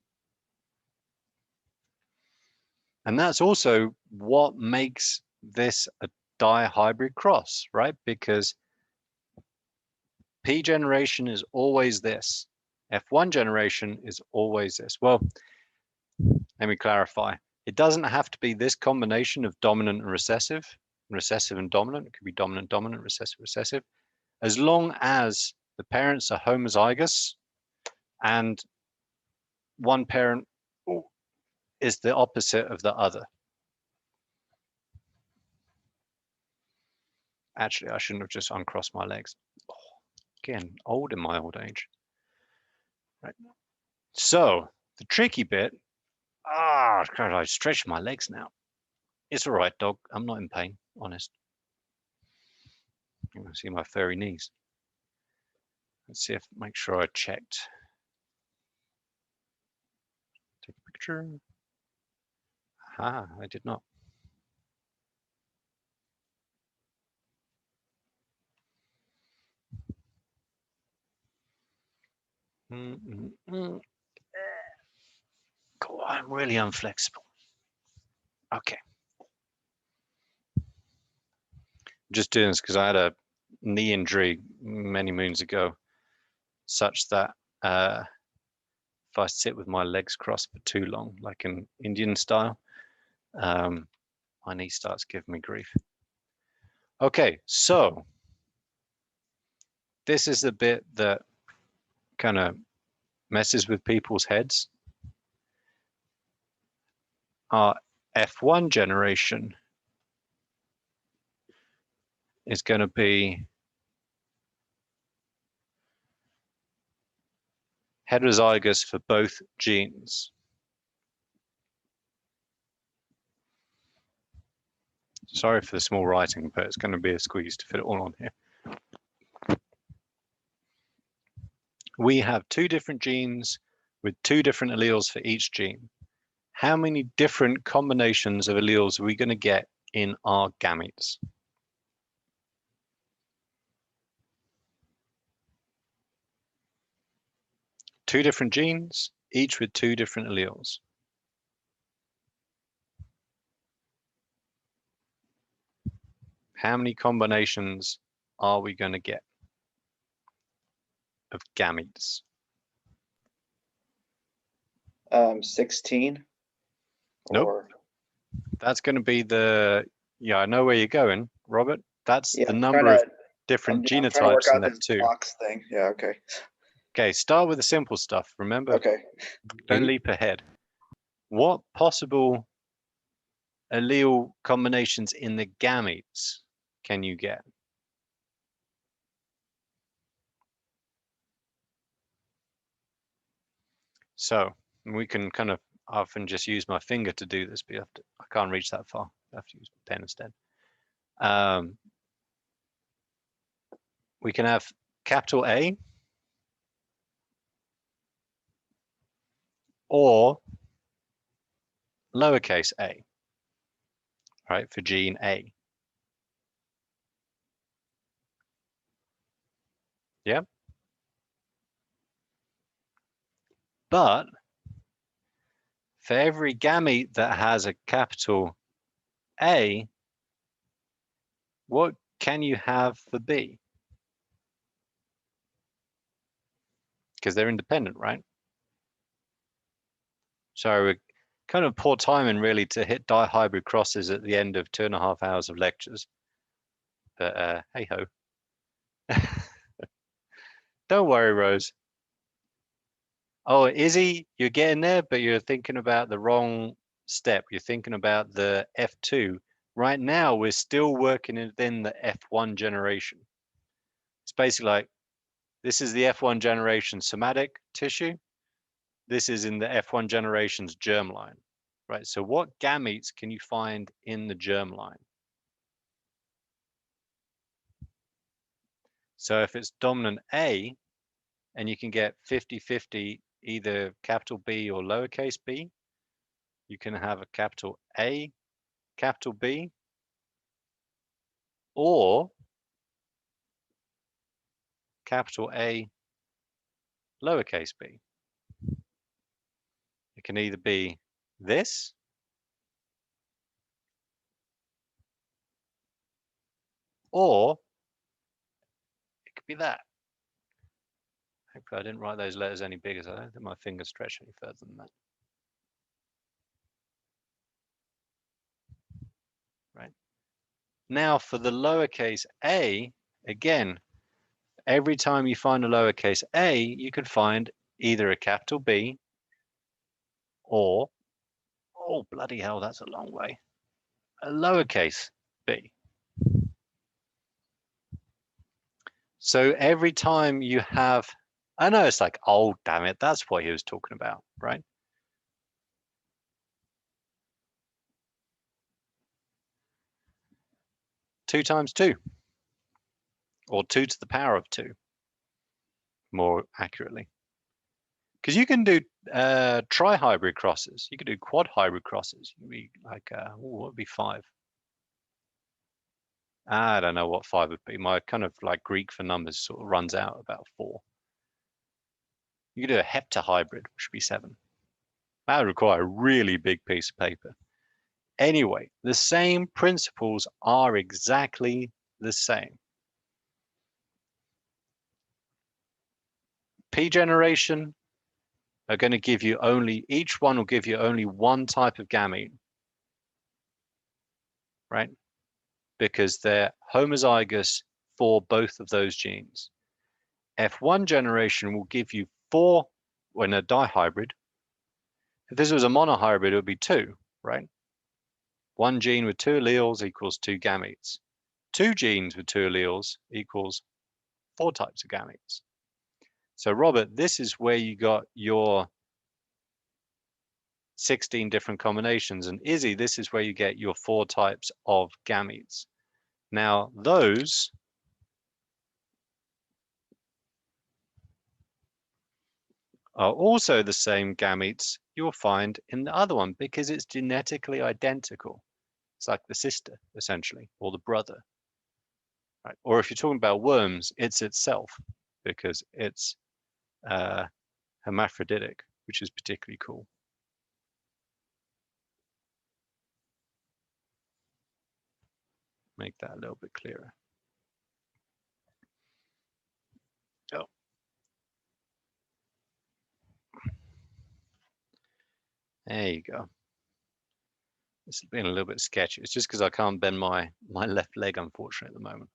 And that's also what makes this a dihybrid cross, right? Because P generation is always this. F1 generation is always this. Well, let me clarify. It doesn't have to be this combination of dominant and recessive and dominant. It could be dominant, dominant, recessive, recessive. As long as the parents are homozygous and one parent is the opposite of the other. Actually, I shouldn't have just uncrossed my legs. Oh, again, old in my old age. Right. So the tricky bit, God, I stretched my legs now. It's all right, dog. I'm not in pain, honest. You can see my furry knees. Let's see if, make sure I checked. Take a picture. Ah, I did not. God, I'm really unflexible. Okay. Just doing this because I had a knee injury many moons ago, such that if I sit with my legs crossed for too long, like an Indian style, my knee starts giving me grief. Okay, so this is the bit that kind of messes with people's heads. Our F1 generation is going to be heterozygous for both genes. Sorry for the small writing, but it's going to be a squeeze to fit it all on here. We have two different genes with two different alleles for each gene. How many different combinations of alleles are we going to get in our gametes? Two different genes, each with two different alleles. How many combinations are we going to get of gametes? 16. Nope. Or, That's going to be the, yeah, I know where you're going, Robert. That's yeah, the I'm number trying of to- different I'm trying to work genotypes in out this F2. box thing. Yeah, okay. Okay, start with the simple stuff. Remember, Okay. don't leap ahead. What possible allele combinations in the gametes can you get? So we can kind of often just use my finger to do this, but you have to, I can't reach that far. I have to use a pen instead. We can have capital A or lowercase a, right, for gene A. Yeah. But for every gamete that has a capital A, what can you have for B? Because they're independent, right? So we're kind of poor timing really to hit dihybrid crosses at the end of 2.5 hours of lectures. But hey ho. Don't worry, Rose. Oh, Izzy, you're getting there, but you're thinking about the wrong step. You're thinking about the F2. Right now, we're still working within the F1 generation. It's basically like, this is the F1 generation somatic tissue. This is in the F1 generation's germline, right? So what gametes can you find in the germline? So if it's dominant A, and you can get 50-50 either capital B or lowercase b, you can have a capital A, capital B, or capital A, lowercase b. It can either be this, or it could be that. Hopefully I didn't write those letters any bigger, so I don't think my finger stretched any further than that. Right. Now for the lowercase a, again, every time you find a lowercase a, you could find either a capital B or, oh bloody hell, that's a long way, a lowercase b. So every time you have, I know it's like, oh, damn it, that's what he was talking about, right? Two times two, or 2 to the power of 2, more accurately. Because you can do tri-hybrid crosses. You could do quad hybrid crosses. You'd be like, what would be 5? I don't know what 5 would be. My kind of like Greek for numbers sort of runs out about 4. You could do a heptahybrid, which would be 7. That would require a really big piece of paper. Anyway, the same principles are exactly the same. P generation are going to give you only, each one will give you only one type of gamete, right? Because they're homozygous for both of those genes. F1 generation will give you 4 when a dihybrid. If this was a monohybrid, it would be 2, right? 1 gene with 2 alleles equals 2 gametes. 2 genes with 2 alleles equals 4 types of gametes. So Robert, this is where you got your 16 different combinations, and Izzy, this is where you get your 4 types of gametes. Now those are also the same gametes you'll find in the other one because it's genetically identical. It's like the sister, essentially, or the brother. Right? Or if you're talking about worms, it's itself because it's hermaphroditic, which is particularly cool. Make that a little bit clearer. Oh. There you go. This has been a little bit sketchy. It's just because I can't bend my left leg, unfortunately, at the moment.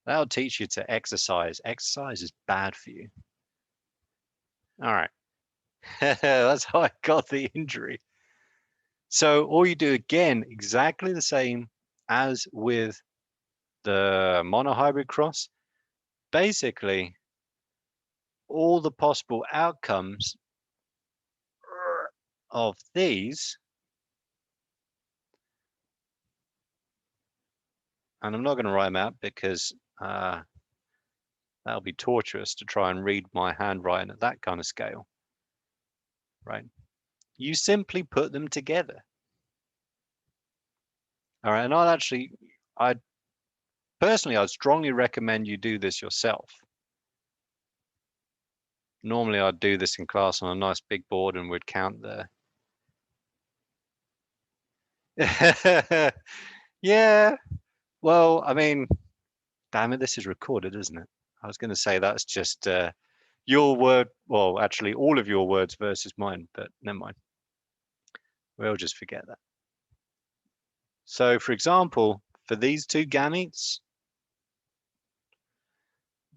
That'll teach you to exercise. Exercise is bad for you. All right. That's how I got the injury. So all you do again, exactly the same as with the monohybrid cross. Basically, all the possible outcomes of these, and I'm not going to write them out because that'll be torturous to try and read my handwriting at that kind of scale, right? You simply put them together. All right, and I'd strongly recommend you do this yourself. Normally I'd do this in class on a nice big board and we'd count the yeah, well, I mean, damn it, this is recorded, isn't it? I was going to say that's just your word, well, actually all of your words versus mine, but never mind. We'll just forget that. So for example, for these 2 gametes,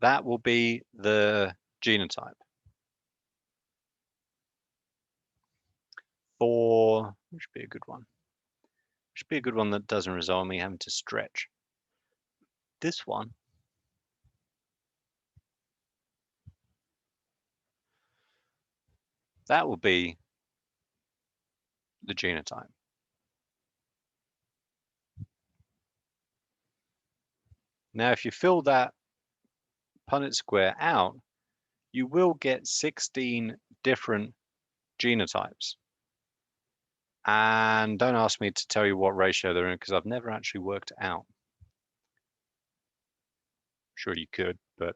that will be the genotype. For, which should be a good one. Should be a good one that doesn't result in me having to stretch. This one. That will be the genotype. Now, if you fill that Punnett square out, you will get 16 different genotypes. And don't ask me to tell you what ratio they're in because I've never actually worked it out. Sure, you could, but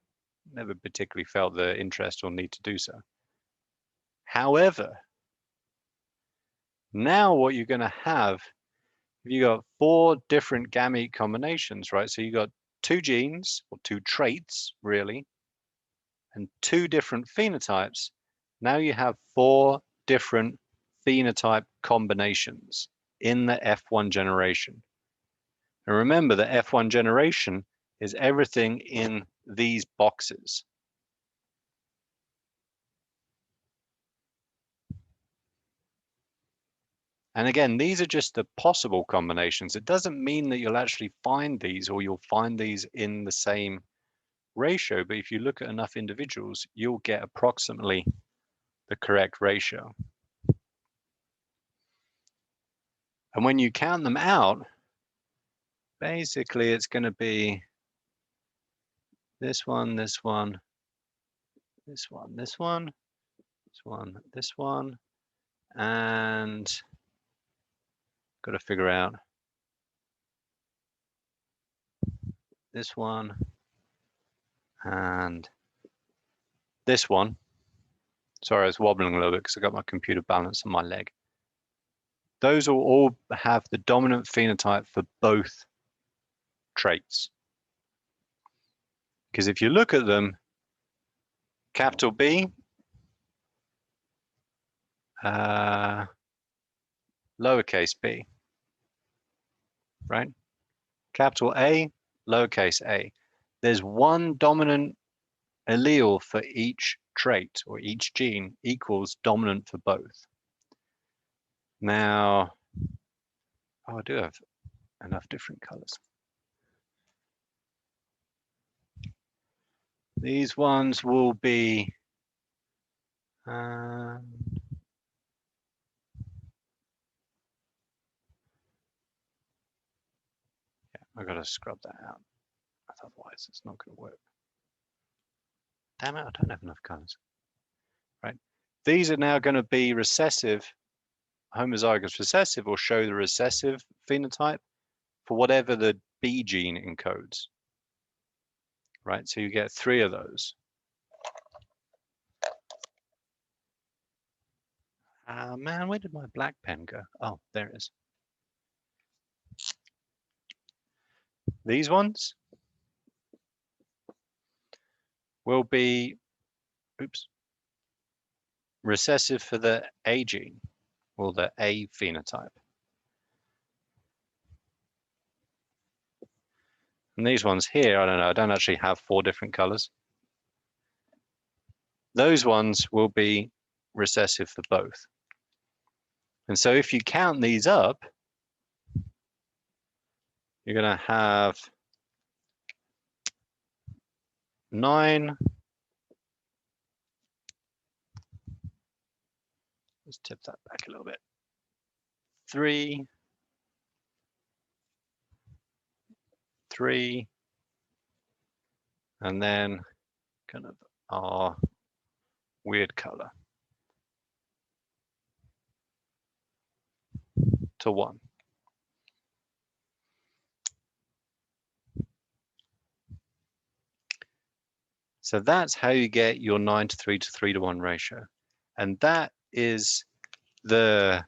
never particularly felt the interest or need to do so. However, now what you're going to have, you got 4 different gamete combinations, right? So you got 2 genes or 2 traits really, and 2 different phenotypes. Now you have 4 different phenotype combinations in the F1 generation. And remember, the F1 generation is everything in these boxes. And again, these are just the possible combinations. It doesn't mean that you'll actually find these or you'll find these in the same ratio, but if you look at enough individuals, you'll get approximately the correct ratio. And when you count them out, basically it's going to be this one, this one, this one, this one, this one, this one, and got to figure out this one and this one. Sorry, I was wobbling a little bit because I got my computer balanced on my leg. Those will all have the dominant phenotype for both traits. Because if you look at them, capital B, lowercase b, right? Capital A, lowercase a. There's one dominant allele for each trait or each gene equals dominant for both. Now, oh, I do have enough different colors. These ones will be yeah, I gotta scrub that out. Otherwise, it's not gonna work. Damn it, I don't have enough colors. Right. These are now going to be recessive, homozygous recessive, or show the recessive phenotype for whatever the B gene encodes. Right, so you get 3 of those. Man, where did my black pen go? Oh, there it is. These ones will be, oops, recessive for the A gene, or the A phenotype. And these ones here, I don't know, I don't actually have 4 different colors. Those ones will be recessive for both. And so if you count these up, you're going to have 9. Let's tip that back a little bit. 3, 3, and then kind of our weird color to 1. So that's how you get your 9:3 to 3:1 ratio. And that is the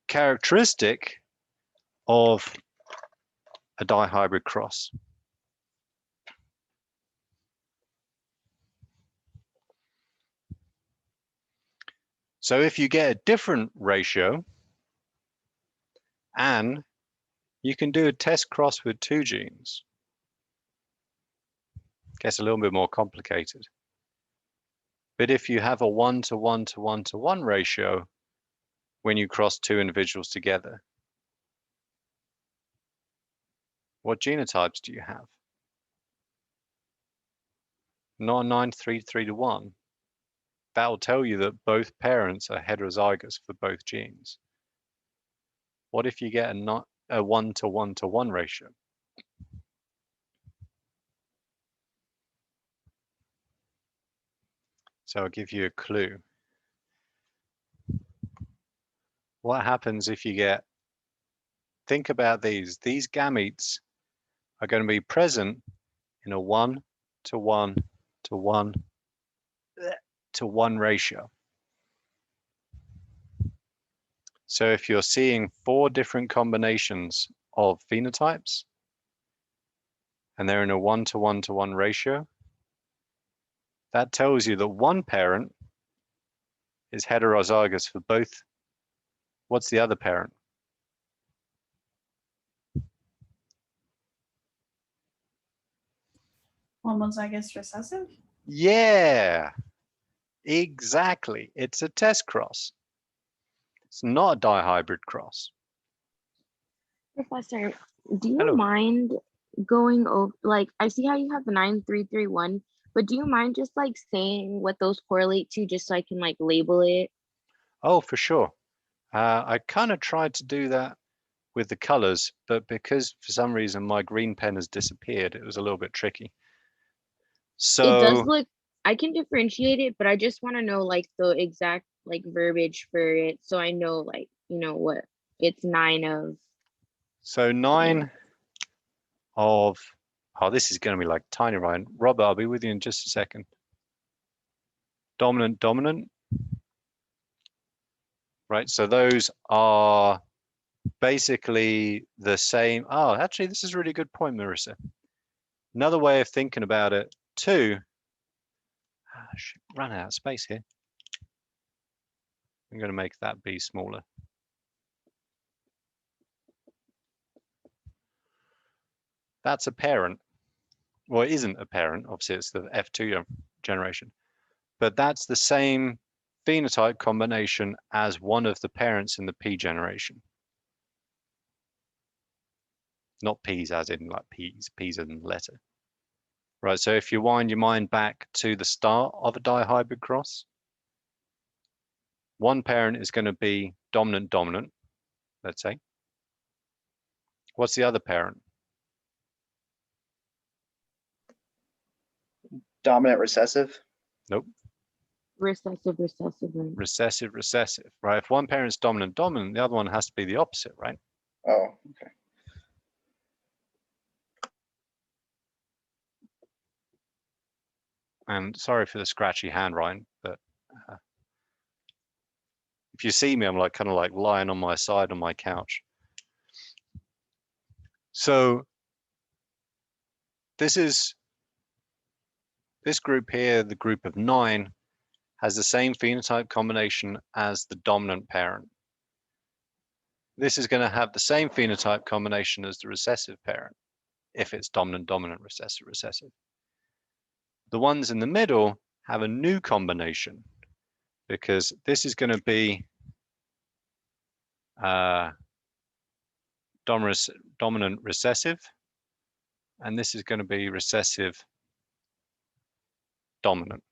characteristic of a dihybrid cross. So if you get a different ratio, and you can do a test cross with 2 genes. Gets a little bit more complicated. But if you have a 1:1 to 1:1 ratio when you cross 2 individuals together, what genotypes do you have? Not a 9:3 3:1. That will tell you that both parents are heterozygous for both genes. What if you get a 1:1 to 1 ratio? So I'll give you a clue. What happens if you get, think about these gametes are going to be present in a 1 to 1 to 1 to 1 ratio. So if you're seeing 4 different combinations of phenotypes and they're in a 1 to 1 to 1 ratio, that tells you that one parent is heterozygous for both. What's the other parent? Homozygous recessive? Yeah, exactly. It's a test cross. It's not a dihybrid cross. Professor, do you Hello. mind going over, like, I see how you have the 9331, but do you mind just like saying what those correlate to just so I can like label it? Oh, for sure. I kind of tried to do that with the colors, but because for some reason my green pen has disappeared, it was a little bit tricky. It does So, look, I can differentiate it, but I just want to know like the exact like verbiage for it so I know like, you know, what it's 9 of. so 9 of, oh, this is going to be like tiny, Ryan. Robert, I'll be with you in just a second. Dominant, dominant. Right, so those are basically the same. Oh, actually, this is a really good point, Marissa. Another way of thinking about it too. I should run out of space here. I'm going to make that be smaller. That's a parent. Well, it isn't a parent. Obviously, it's the F2 generation. But that's the same phenotype combination as one of the parents in the P generation. Not P's as in like P's as in letter. Right, so if you wind your mind back to the start of a dihybrid cross, one parent is going to be dominant, dominant, let's say. What's the other parent? Dominant recessive. Nope. Recessive, recessive, right? Recessive, recessive, right? If one parent's dominant, dominant, the other one has to be the opposite, right? Oh, okay. And sorry for the scratchy handwriting, but if you see me, I'm like kind of like lying on my side on my couch. So this group here, the group of 9, has the same phenotype combination as the dominant parent. This is going to have the same phenotype combination as the recessive parent, if it's dominant, dominant, recessive, recessive. The ones in the middle have a new combination because this is going to be dominant recessive, and this is going to be recessive dominant,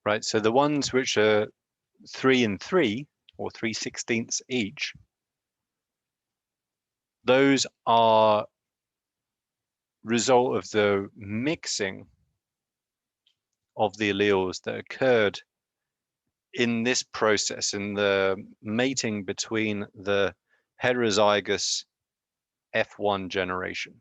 right? So the ones which are 3 and 3 or 3/16 each, those are result of the mixing of the alleles that occurred in this process, in the mating between the heterozygous F1 generation.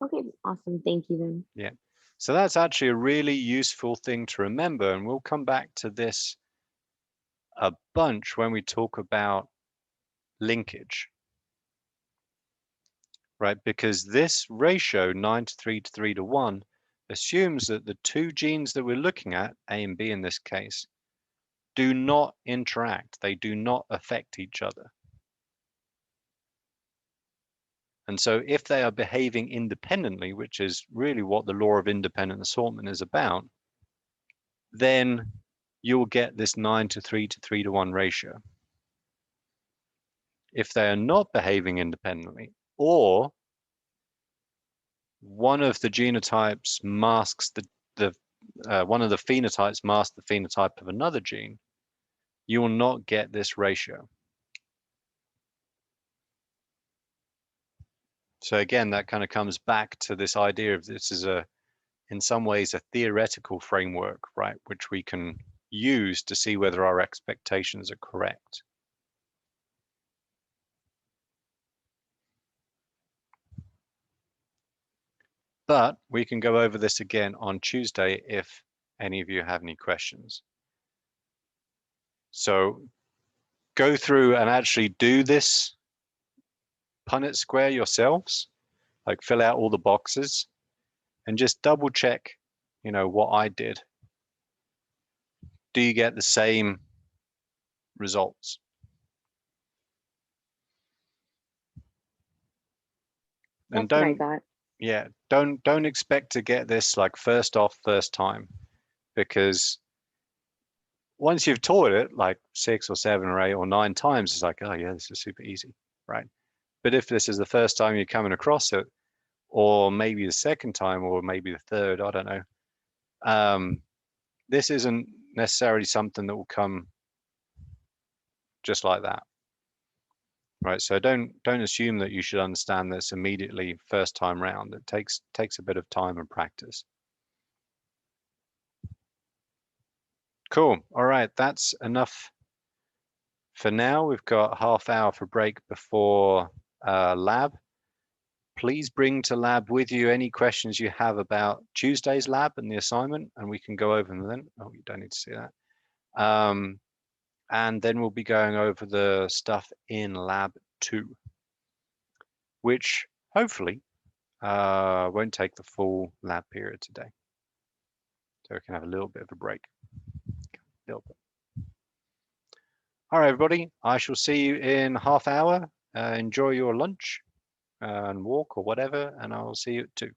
Okay, awesome. Thank you then. Yeah. So that's actually a really useful thing to remember, and we'll come back to this a bunch when we talk about linkage, right? Because this ratio 9:3 to 3:1 assumes that the 2 genes that we're looking at, A and B in this case, do not interact. They do not affect each other. And so if they are behaving independently, which is really what the law of independent assortment is about, then you'll get this 9:3 to 3:1 ratio. If they are not behaving independently, or one of the genotypes masks one of the phenotypes masks the phenotype of another gene, you will not get this ratio. So again, that kind of comes back to this idea of this is in some ways a theoretical framework, right, which we can use to see whether our expectations are correct. But we can go over this again on Tuesday if any of you have any questions. So go through and actually do this Punnett square yourselves, like fill out all the boxes and just double check, you know, what I did. Do you get the same results? And That's what I don't, got. yeah, don't expect to get this like first time, because once you've taught it like 6 or 7 or 8 or 9 times, it's like, oh yeah, this is super easy, right? But if this is the first time you're coming across it, or maybe the second time, or maybe the third, I don't know. This isn't necessarily something that will come just like that, right? So don't assume that you should understand this immediately first time round. It takes a bit of time and practice. Cool. All right, that's enough for now. We've got half hour for break before lab. Please bring to lab with you any questions you have about Tuesday's lab and the assignment, and we can go over them then. Oh, you don't need to see that. And then we'll be going over the stuff in lab 2, which hopefully won't take the full lab period today. So we can have a little bit of a break. A little bit. All right, everybody, I shall see you in half hour. Enjoy your lunch and walk or whatever, and I'll see you at 2.